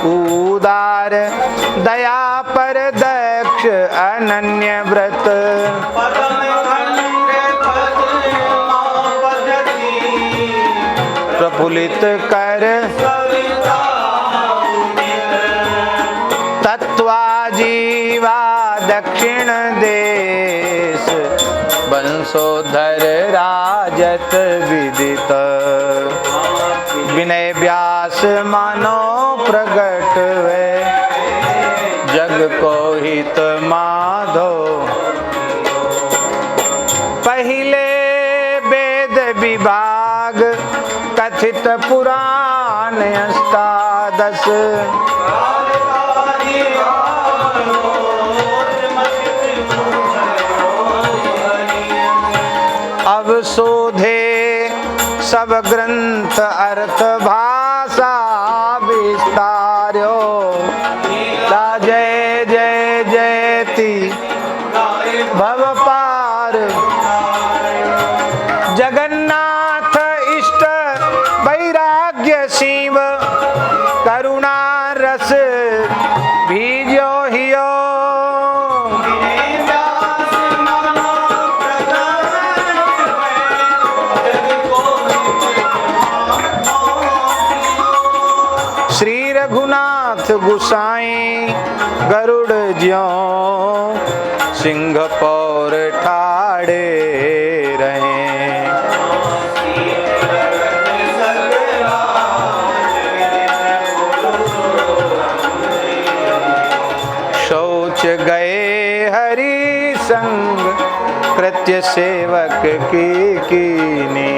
उदार दया पर दक्ष अनन्य व्रत प्रफुल्लित कर तत्वा जीवा दक्षिण देश बंशोधर राजत विदित विनय व्यास मानो प्रगट वे जग को हित माधो पहले वेद विभाग कथित पुराण अष्टादश अब शोधे सब ग्रंथ अर्थ भाषा विस्तार्यो जय जय जयति भव पार जगन्नाथ इष्ट वैराग्य शिव करुणा रस भीजो हियो रघुनाथ गुसाई गरुड़ ज्यों सिंह पौर ठाड़े रहे। शौच गए हरि संग कृत्य सेवक की कीनी।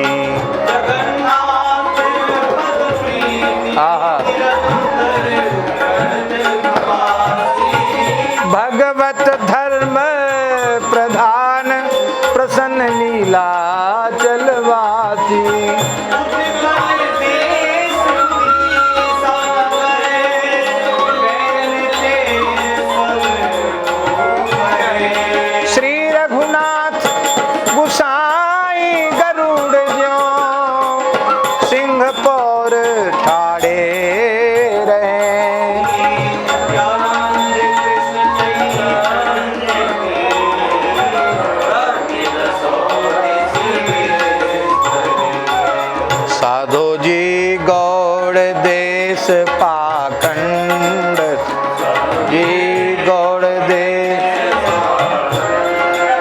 भगवत धर्म प्रधान प्रसन्न लीला चलवासी। श्री रघुनाथ गुसाई गरुड़ ज्यों सिंह पौर ठाड़े रहे। साधो जी गौड़ देश पाखंड जी गौड़ देश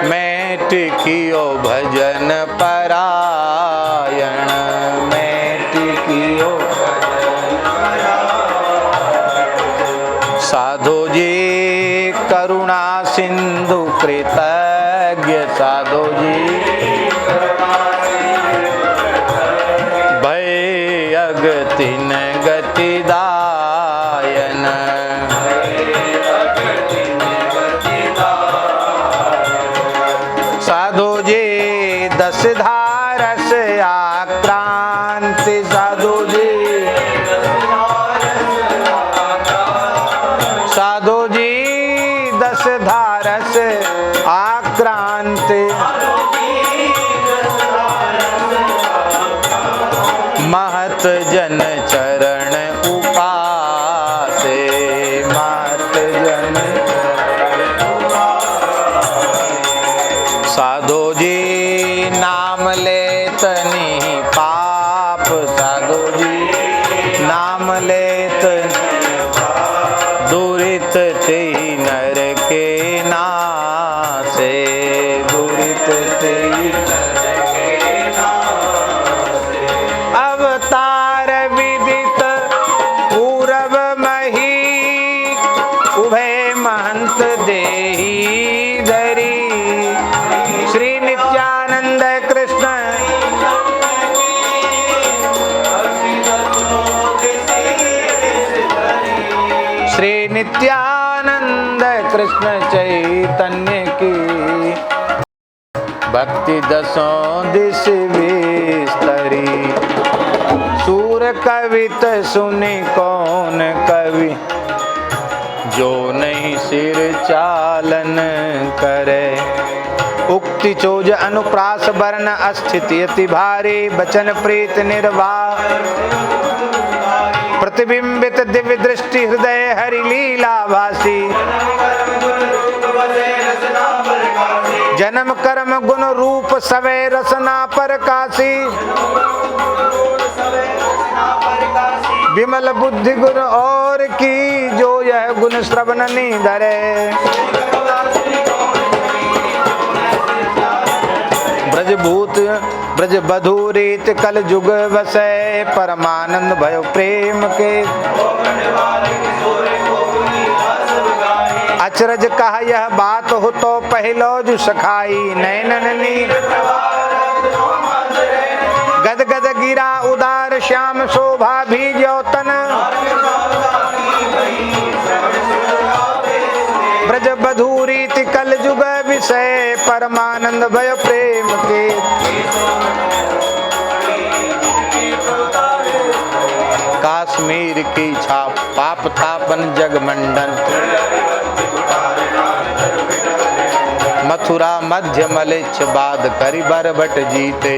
में टिकियो भजन परायण में टिकियो। साधो जी करुणा सिंधु कृतज्ञ। साधो जी अगतिन गतिदायन। साधो जी दस धारस आक्रांति। साधो जी साधो जी दस धारस आक्रांति। महत जन चरण उपासे। महत जन साधो जी नाम लेत नहीं पाप। साधो जी नाम लेत दुरित ते नर के नासे। दुरित ते अवतार विदित पूरब मही उभय महंत देही धरी। श्री नित्यानंद कृष्ण श्री नित्यानंद कृष्ण चैतन्य की भक्ति दसों दिश विस्तरी। सूर कवित सुनि कौन कवि जो नहीं सिर चालन करे। उक्ति चोज अनुप्रास वर्ण अस्थिति अति भारी। बचन प्रीत निर्वाह प्रतिबिंबित दिव्य दृष्टि हृदय हरि लीला भासी। जन्म कर्म गुण रूप सवे रसना परकासी। विमल बुद्धि गुण और की जो यह गुण श्रवण नहीं धरे। ब्रज भूत ब्रज बधूरीत कल जुग वसै। परमानंद भयो प्रेम के अचरज कहा यह बात हो तो पहलो जो सखाई। नैनन नीर गद गद गिरा उदार श्याम शोभा भी ज्योतन। ब्रज बधूरीति कल जुग विषय परमानंद भय प्रेम के। काश्मीर की छाप पाप थापन जगमंडन। मथुरा मध्य मलेच्छ बाद करी बरबट जीते।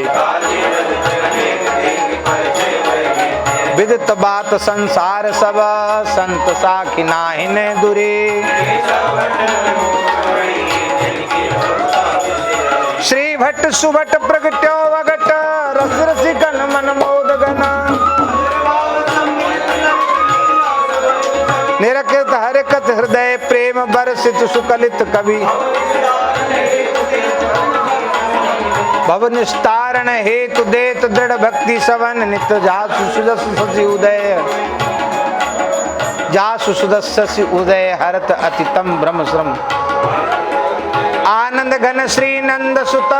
विदित बात संसार सब संत साखी नाहिन दुरी। श्री भट्ट सुभट प्रगट्यो वगट रस रसिकन मन मोद गण। रसित सुकलित कवि भव निस्तारण हेतु देत दृढ़ भक्ति सवन नित जासु सुदस्य उदय जासु सुदस्य उदय हरत अतितम ब्रह्म श्रम आनंद घन श्री नंद सुत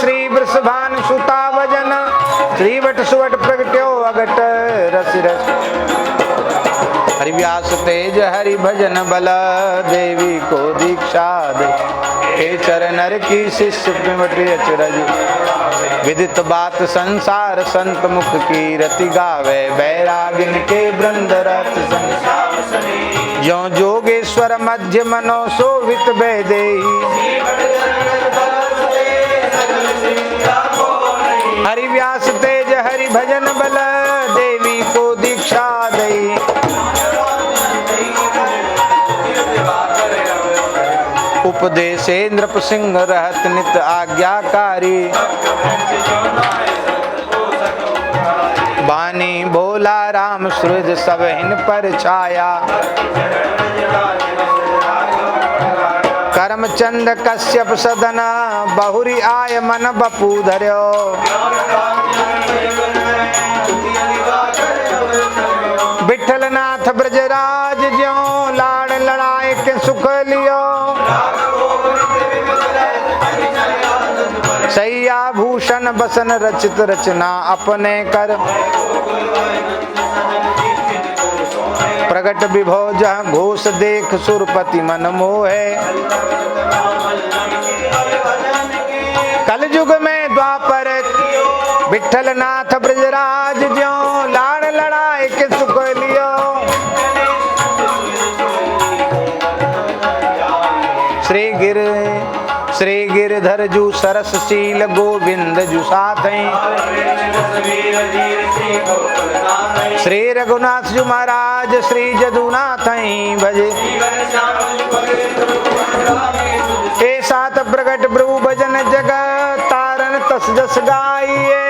श्री वृषभान सुता वजन श्री वट सुवट प्रगट्यो अगट रस रस हरि व्यास तेज हरि भजन बल देवी को दीक्षा दे हे चरणर की शिष्य अचरज विदित बात संसार संत मुख की रति गावे बैरागिन के वृंद रथ जो जोगेश्वर मध्य मनो शोभित वैदेही हरि व्यास तेज हरि भजन बल देवी को दीक्षा दई उपदेशेंद्र सिंह रहत नित आज्ञाकारी बानी भोला राम सूरज सब हिन पर छाया करमचंद कश्यप सदन बहुरी आय मन बपू धर्यो विठल नाथ ब्रजराज ज्यों लाड़ लड़ाए के सुख लियो सैया भूषण बसन रचित रचना अपने कर प्रगट विभोज घोष देख सुरपति मन मोहे कल युग में द्वापर विठल नाथ ब्रजराज ज्यों लाड़ लड़ाए के सुख लियो श्री गिरधर जू सरसशील गोविंद जू साथ श्री रघुनाथ जू महाराज श्री जदुनाथ भजे ए सात प्रगट प्रभु भजन जगत तारण तस जस गाइए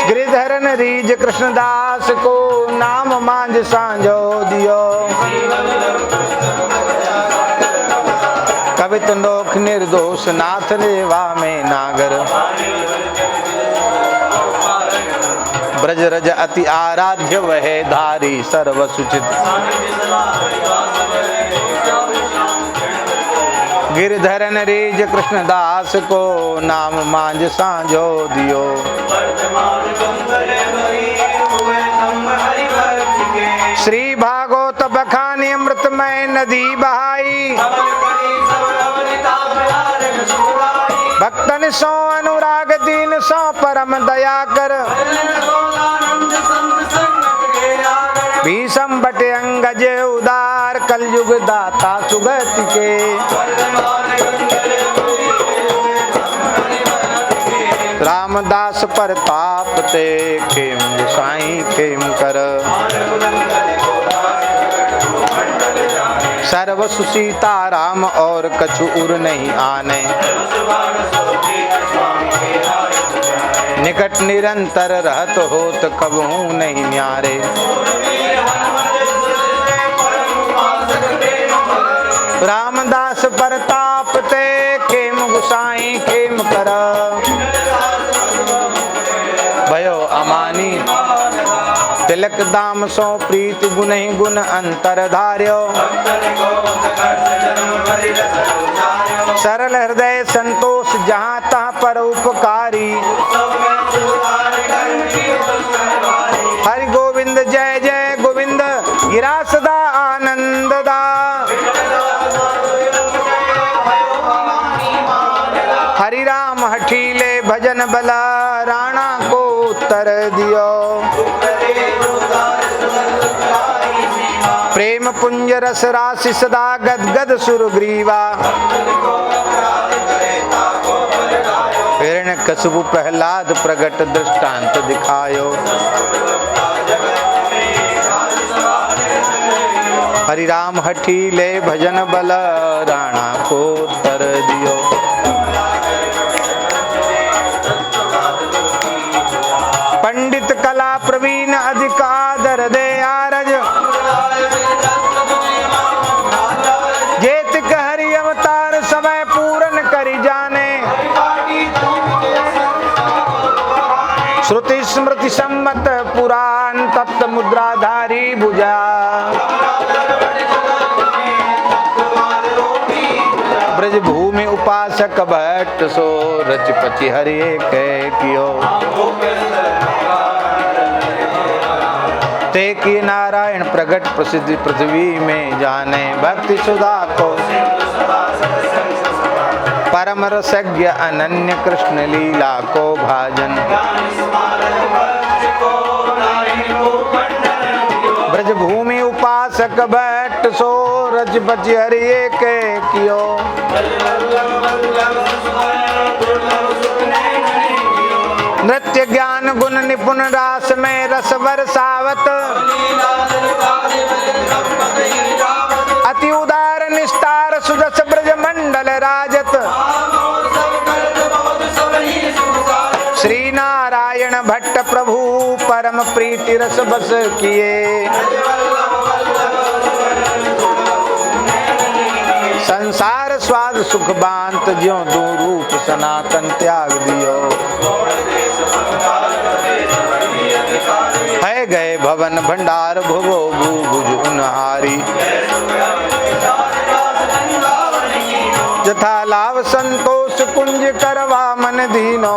गिरिधरन रीज कृष्णदास को नाम मांझ सांझो दियो कवित नोख निर्दोष नाथ रेवा में नागर ब्रज रज अति आराध्य वह धारी सर्व सुचित गिरधरन रीज कृष्णदास को नाम मांझ सांझो दियो श्री भागवत बखानी अमृतमय नदी बहाई भक्तन सो अनुराग दीन सो परम दया कर भीषम बटे अंगज उदार कलयुग दाता सुगति के रामदास प्रताप ते खेम साईं खेम कर सर्व सुसीता राम और कछु उर नहीं आने निकट निरंतर रहत होत कबहू नहीं न्यारे रामदास प्रताप ते खेम गुसाई खेम कर भयो अमानी तिलक दाम सो प्रीत गुण ही गुण अंतर धार्यो सरल हृदय संतोष जहाँ तहाँ पर उपकारी हरि गोविंद जय जय गोविंद गिरा सदा आनंद दा हरि राम हठीले भजन बला राणा को उत्तर दियो प्रेम पुंज रस राशि सदा गद गद सुरग्रीवा हिरण्यकशिपु प्रहलाद प्रगट दृष्टांत दिखायो हरि राम हठीले भजन बल राणा को उत्तर दियो पंडित कला प्रवीण अधिकादर दे आरज सम्मत पुराण तप्त मुद्राधारी भुजा। ब्रज भूमि उपासक भट्ट सो रच पचि हरि कह कियो। ते की नारायण प्रगट प्रसिद्धि पृथ्वी में जाने भक्ति सुधा को। परम रसज्ञ अनन्य कृष्ण लीला को भाजन। ब्रज भूमि उपासक भट्ट सो रच बचि हरि के कियो। नृत्य ज्ञान गुण निपुण रास में रस बरसावत। अति उदार निस्तार सुदस ब्रज मंडल राजत। श्री नारायण भट्ट प्रभु परम प्रीति रस बस किए। संसार स्वाद सुख बांत ज्यों दो रूप सनातन त्याग दियो। है गए भवन भंडार भुवो भुज उनहारी। जथा लाभ संतोष कुंज करवा मन दीनो।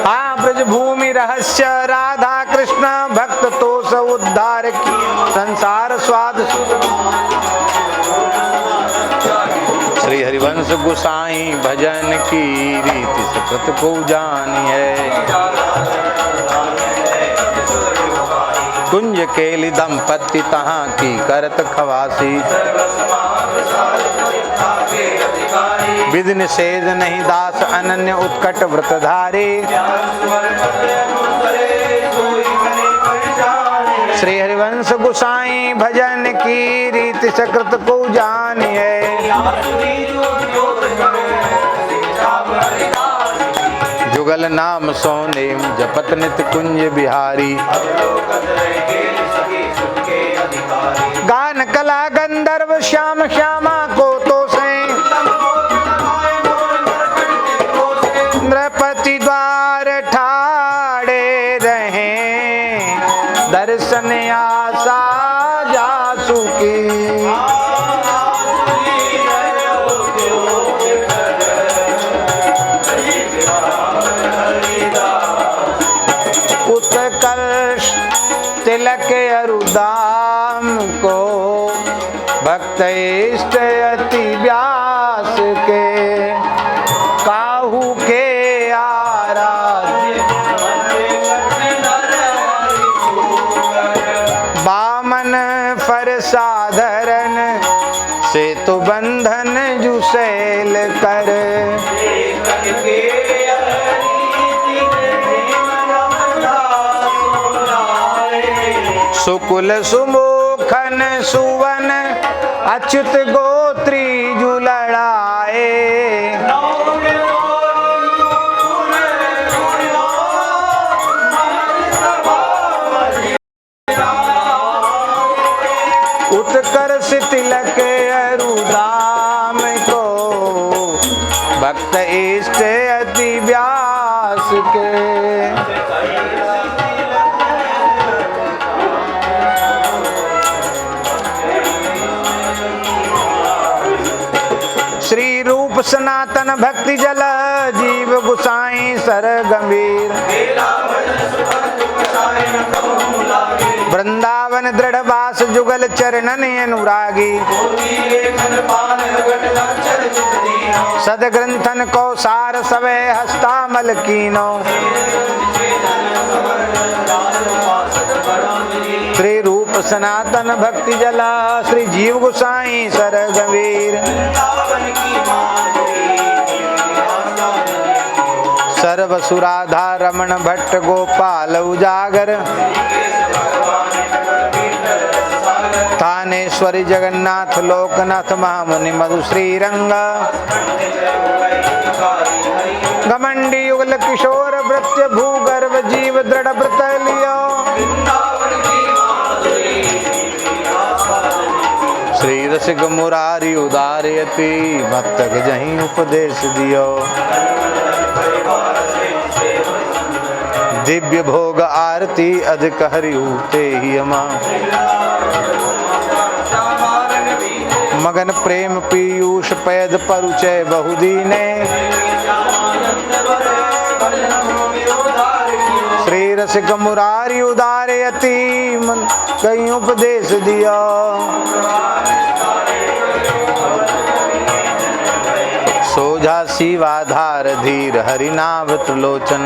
हाँ ब्रज भूमि रहस्य राधा कृष्ण भक्त तोष उद्धार की। संसार स्वाद श्री हरिवंश गोसाई भजन की रीति सकृत को जानिए। कुंज केली दंपति तहाँ की करत खवासी। विधि निषेध नहीं दास अनन्य उत्कट व्रतधारी। श्री हरिवंश गोसाई भजन की रीति सकृत को जानिए। जुगल नाम सोने जपत नित कुंज बिहारी। गान कला गंधर्व श्याम श्यामा को तो से। नृपति द्वार ठाड़े रहे दर्शन आशा जासु की। उत्कर्ष तिलक अरुदाम को भक्त इष्ट अति व्यास के। काहू के आराध्य बामन फर साधरण से तो बंधन जुसेल कर। सुकुल सुमुखन सुवन अच्युत गोत्री जुलड़ाए। उत्कर्ष तिलक अरुदाम को भक्त इष्ट अति व्यास के। श्री रूप सनातन भक्ति जल जीव गुसाई सर गंभीर। वृंदावन दृढ़ वास जुगल चरणन अनुरागी। सदग्रंथन को सार सवे हस्तामल कीनो। श्री रूप सनातन भक्ति जला श्री जीव गुसाई सर गंभीर। सर्वसुराधा रमण भट्ट गोपाल उजागर। थानेश्वरी जगन्नाथ लोकनाथ महामुनि मधु श्रीरंग। घमंडी युगल किशोर भृत्य भूगर्भ जीव दृढ़ व्रत लियो। श्री रसिक मुरारी उदारयति भक्तक जहीं उपदेश दियो। दिव्य भोग आरती अधिक हरिऊ ते ही अमा। मगन प्रेम पीयूष पैद परुचय बहुदीने। श्री रसिक मुरारी उदारे अति मन कई उपदेश दिया। सोझा शिवाधार धीर हरिनाभ त्रिलोचन।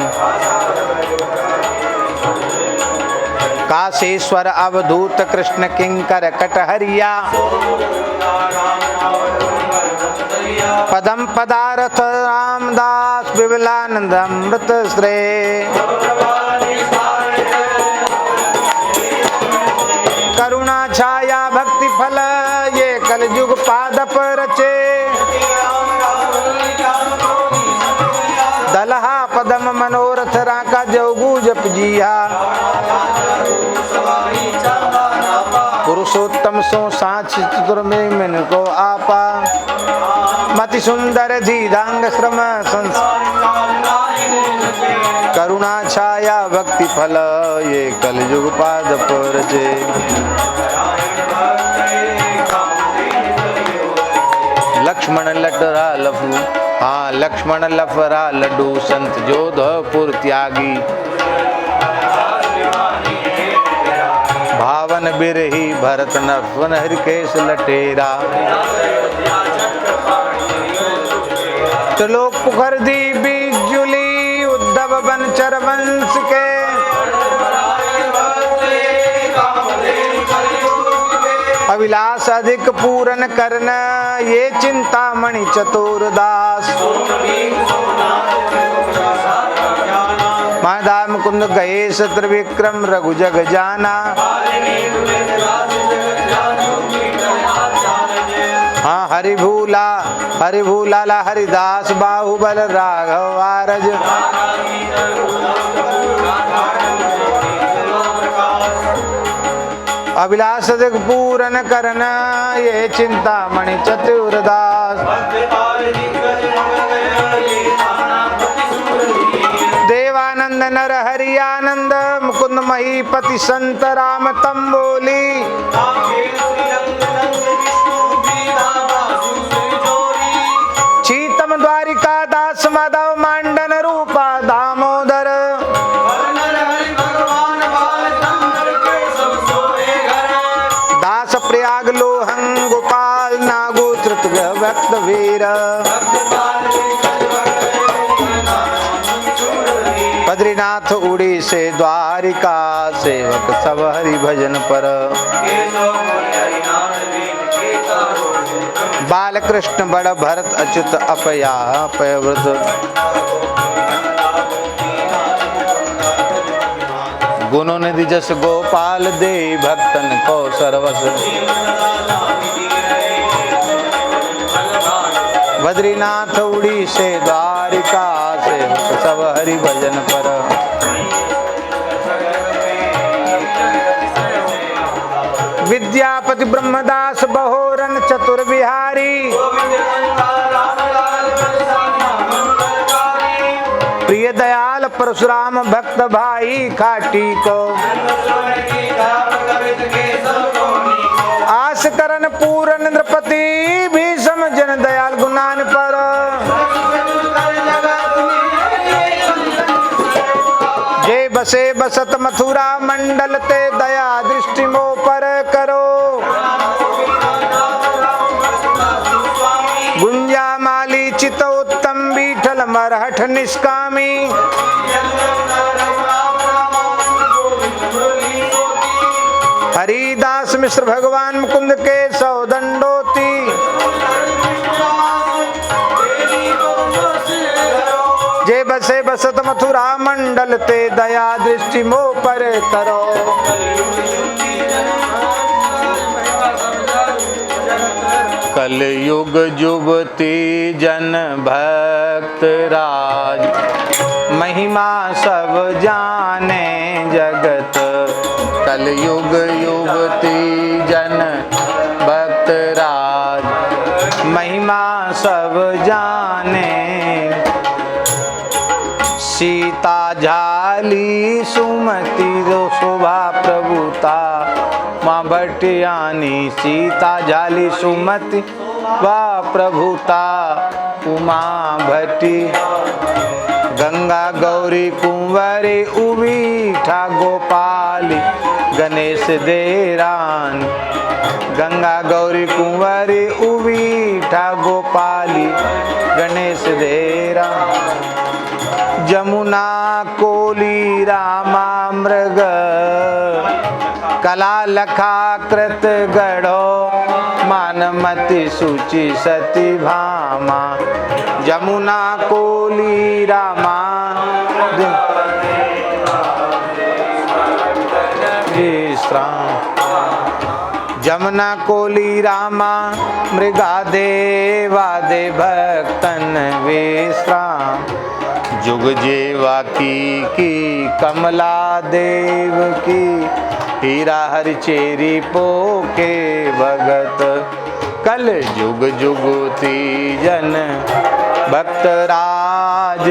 काशेश्वर अवधूत कृष्ण किंकर कटहरिया। पदम पदारथ रामदास विमलानंद अमृत श्रेय। करुणा छाया भक्ति फल ये कलयुग पादप रचे। दलहा पदम मनोरथ राका जोगु जप जिया। पुरुषोत्तम सो साच चतुर में मन को आपा। मति सुंदर धीदांग श्रम करुणा छाया भक्ति फल ये कलयुग पाद पर जे। लक्ष्मण लटरा लफू हाँ लक्ष्मण लफरा लड्डू संत जोधपुर त्यागी। भावन बिरही भरत नफन हरिकेश लटेरा। त्रिलोक पुखरदी बिजुली उद्धव बनचर वंश के। अभिलाष अधिक पूरन करन ये चिंतामणि चतुरदास। माधा मुकुंद गए सत्र विक्रम रघु जग जाना। हाँ हरि भूला हरिदास बाहुबल राघव आरज। अभिलाष अधिक पूरन करन ये चिंतामणि चतुरदास। देवानंद नर हरि आनंद मुकुंद महीपति संत राम तंबोली। चीतम द्वारिका दास माधव मांडन रूपा दामोदर। दास प्रयाग लोहंग गोपाल नागोत्र व्यक्त वीर। बद्रीनाथ उड़ी से द्वारिका सेवक सब हरि भजन पर। बालकृष्ण बड़ भरत अच्युत अपया पयव्रत। गुणों निधि जस गोपाल दे भक्तन को सर्वस। बद्रीनाथ उड़ी से द्वारिका से सब हरि भजन पर। विद्यापति ब्रह्मदास बहोरन चतुर बिहारी। प्रिय दयाल परशुराम भक्त भाई खाटी को। आस करन पूरन नृपति भीषम जन दयाल गुणान पर। जे बसे बसत मथुरा मंडल ते दया दृष्टि मो पर करो। गुंजा माली चित उत्तम बीठल मरहठ निष्कामी। हरिदास मिश्र भगवान मुकुंद के सौदंडोती। जे बसे बसत मथुरा मंडल ते दया दृष्टि मो पर करो। कलयुग जुबती जन भक्त राज। महिमा सब जाने जगत। कलयुग युवती जन भक्त राज। महिमा सब जाने। सीता झाली जाली सुमति दो शोभा प्रभुता माँ भटियानी सीता जाली सुमति वा प्रभुता उमा भट्टी गंगा गौरी कुंवरी उबीठा गोपाली गणेश देरान गंगा गौरी कुंवरी उबीठा गोपाली गणेश देरा जमुना कोली रामा मृग कला लखा कृत गढ़ो मानमति सूचि सती भामा जमुना कोली रामा जमुना कोली रामा मृगा देवादे भक्तन विश्राम जुग जेवा की कमला देव की हीरा हर चेरी पोके भगत कल जुग जुगती जन भक्त राज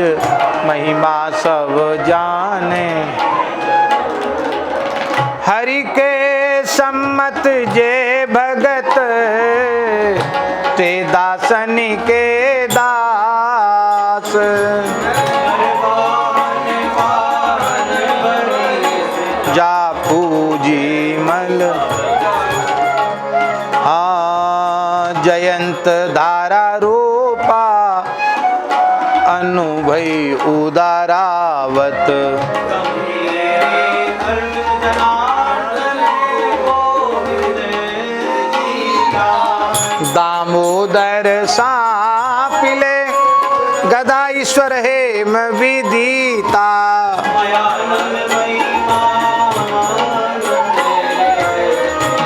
महिमा सब जाने हरि के सम्मत जे भगत ते दासनी के दास जा पूजी मल हाँ जयंत धारा रूपा अनुभई उदारावत दामोदर सापिले गदा ईश्वर हेम विदिता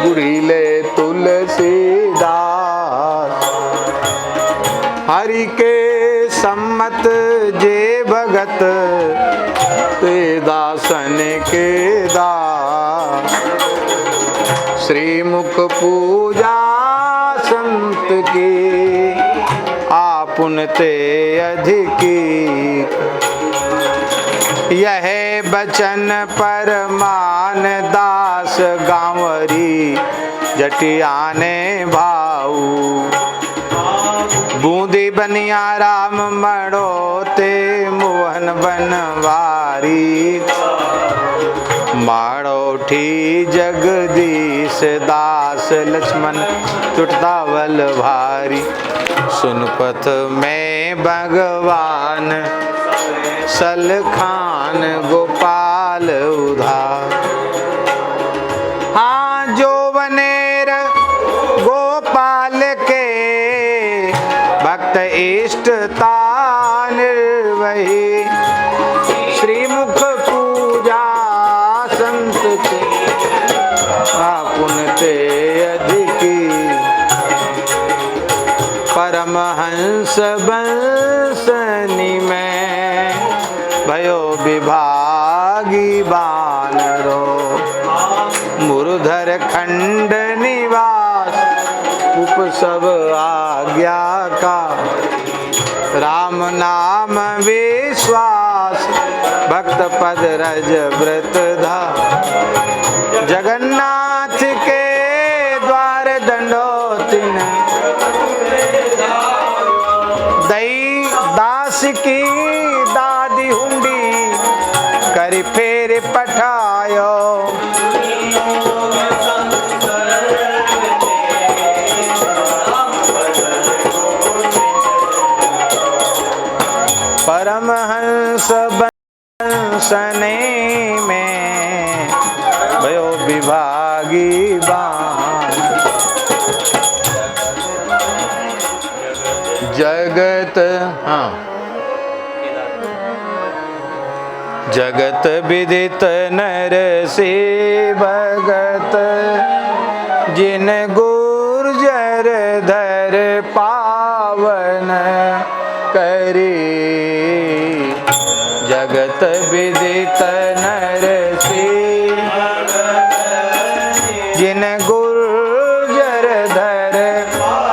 गुड़ीले तुलसीदास हरि के सम्मत जे भगत ते दासन के दास श्रीमुख पूजा संत की आपुन ते अधिकी यह बचन परमान दास गांवरी जटियाने भाऊ बूंदी बनिया राम मड़ो ते मोहन बनवारी माड़ोठी जगदीश दास लक्ष्मण चुटतावल भारी सुनपथ में भगवान सलखान गोपाल उधार हाँ जो बनेर गोपाल के भक्त इष्टता निर्वही श्रीमुख पूजा संत के आपुन ते अधिकी परमहंस बंसनी में भयो विभागी बानरो मुरधर खंड निवास उपसव आज्ञा का राम नाम विश्वास भक्त पद रज व्रत धा जगन्नाथ के द्वार दंडोतिन दई दास की दादी हुंडी कर फेर पठायो परमहंस बंसने में भयो विभागी बान जगत हाँ जगत विदित नर से भगत जिन गुर्जर धर पावन करी जगत विदित नर से जिन गुर्जर धर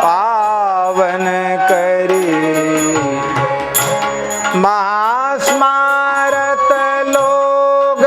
पावन करी महास्मारत लोग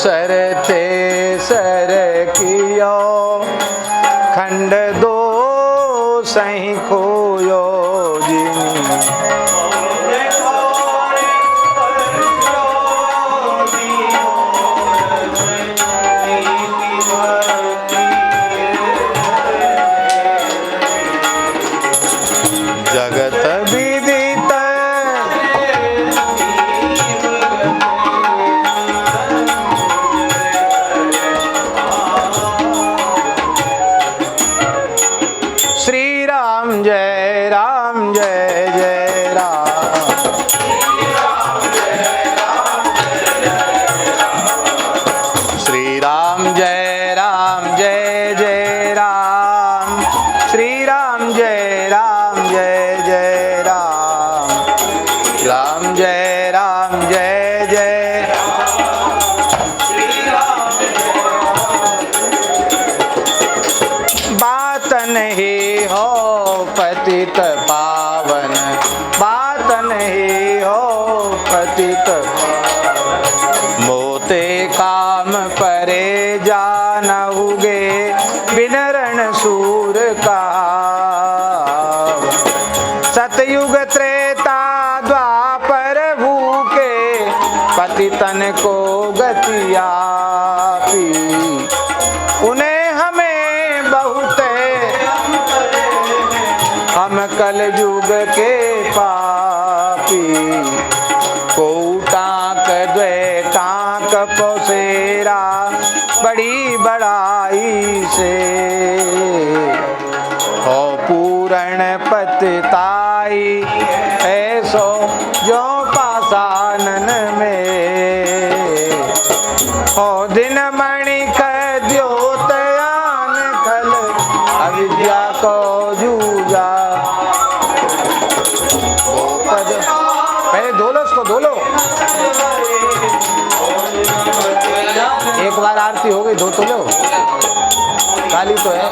सरते सर कियो, खंड दो सही खोयो जिनी। जगत विदित श्री राम जय राम जय जय राम। श्री राम जय राम जय जय राम। श्री राम जय राम जय जय राम। राम जय राम जय जय। बात नहीं हो पतित पावन, बात नहीं हो पतित मोते काम परे जानहुगे बिनरण सूर का। सतयुग त्रेता द्वापर भूखे पतितन को गतिया पी। उन्हें हमें बहुत हम कल युग के पापी। को टाक द्वे टाक पोसेरा बड़ी बड़ाई से। हो पूरण पतिताई ऐसो जो पासानन में। हो दिन मणि द्योतयान खल अविद्या को जूझा। पहले धो लो उसको, धो लो। एक बार आरती हो गई, धो तो लो, खाली तो है।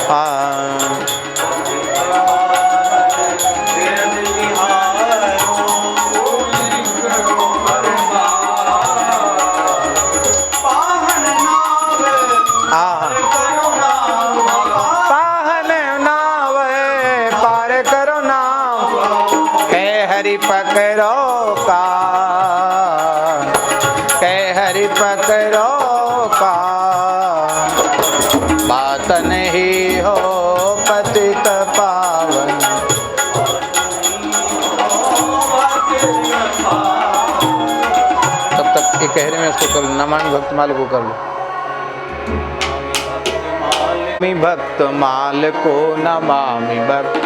हाँ पकड़ो का, कह हरि पकड़ो का। बात नहीं हो पतित पावन। तब तक ये कह रहे में उसको कर लो, नमामि भक्त माल को कर लो। भक्त माल को नमामि भक्त।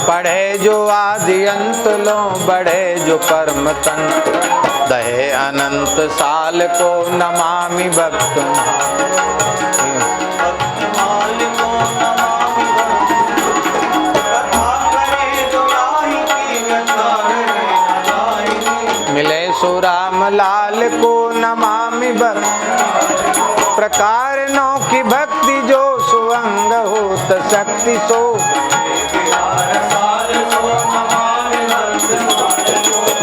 पढ़े जो आदि अंत लो, बढ़े जो परम तंत्र। दहे अनंत साल को नमामि भक्त। मिले सो राम लाल को नमामि भक्त। प्रकार नौ की भक्ति जो सुअंग होत शक्ति सो।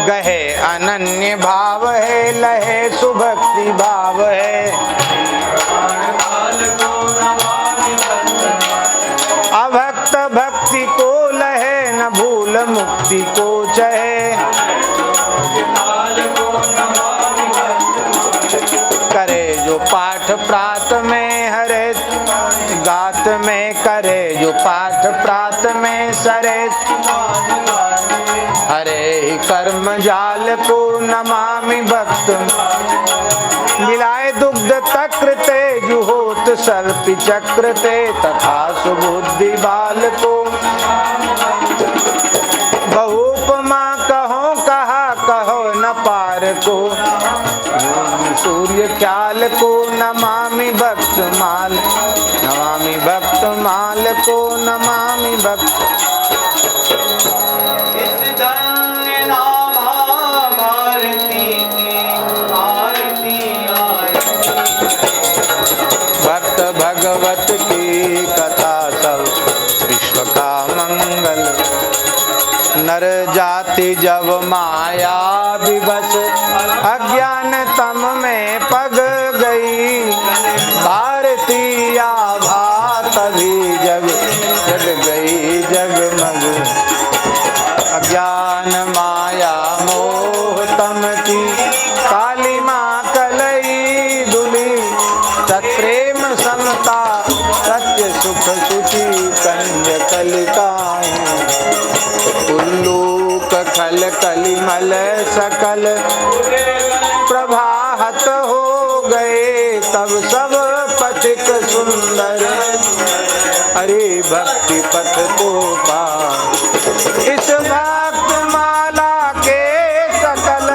गहे अनन्य भाव है, लहे सुभक्ति भाव है। अभक्त भक्ति को लहे, न भूल मुक्ति को चहे। करे जो पाठ प्रात में हरे गात में। करे जो पाठ प्रात में सरे। हरे कर्म जाल को नमामि भक्त। मिलाए दुग्ध तक्र तेज होत सर्प चक्र ते। तथा सुबुद्धि बाल को बहुपमा कहो कहा कहो न पार को। सूर्य ख्याल को नमामि भक्त माल। नमामि भक्त माल को नमामि भक्त। भक्त भगवत की कथा सब विश्व का मंगल। नर जाति जब माया विवश अज्ञान तम में पग गई, भारती आभा तभी जग जग गई जगमग। अज्ञान माया मोह तम की काली माँ कलई दुली, सत्प्रेम समता सत्य सुख सुचि कंज कलिकाएं। उल्लूक खल कलिमल सकल प्रभाहत हो गए, तब सब पथिक सुंदर हरि भक्ति पथ को पा। इस भक्त माला के सकल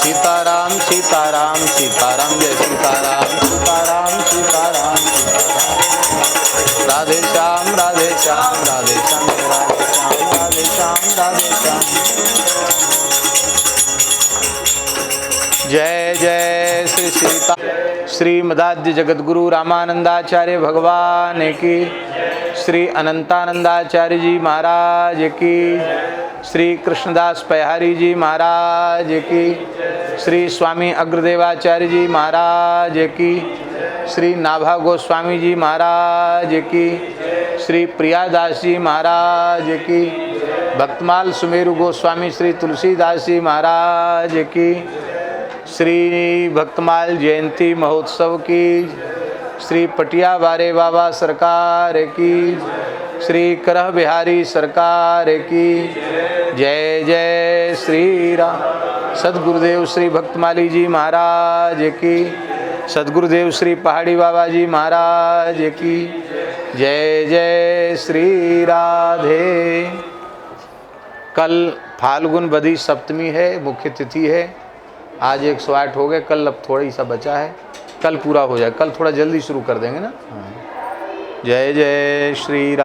सीताराम सीताराम सीताराम जय सीताराम सीताराम सीताराम सीताराम। राधे श्याम राधे श्याम राधे श्याम राधे श्याम राधे श्याम राधे श्याम। जय जय श्री सीता। श्रीमदाद्य जगद्गुरु रामानंदाचार्य भगवान की, श्री अनंतानंदाचार्य जी महाराज की, श्री कृष्णदास पहारी जी महाराज की, श्री स्वामी अग्रदेवाचार्य जी महाराज की, श्री नाभा गोस्वामी जी महाराज की, श्री प्रियादास जी महाराज की, भक्तमाल सुमेरु गोस्वामी श्री तुलसीदास जी महाराज की, श्री भक्तमाल जयंती महोत्सव की, श्री पटिया बारे बाबा सरकार की, श्री करह बिहारी सरकार की। जय जय श्री राम। सदगुरुदेव श्री भक्तमाली जी महाराज की, सदगुरुदेव श्री पहाड़ी बाबा जी महाराज की। जय जय श्री राधे। कल फाल्गुन बदी सप्तमी है, मुख्य तिथि है। आज 108 हो गए, कल अब थोड़ा ही सा बचा है, कल पूरा हो जाए। कल थोड़ा जल्दी शुरू कर देंगे ना। जय जय श्री राम।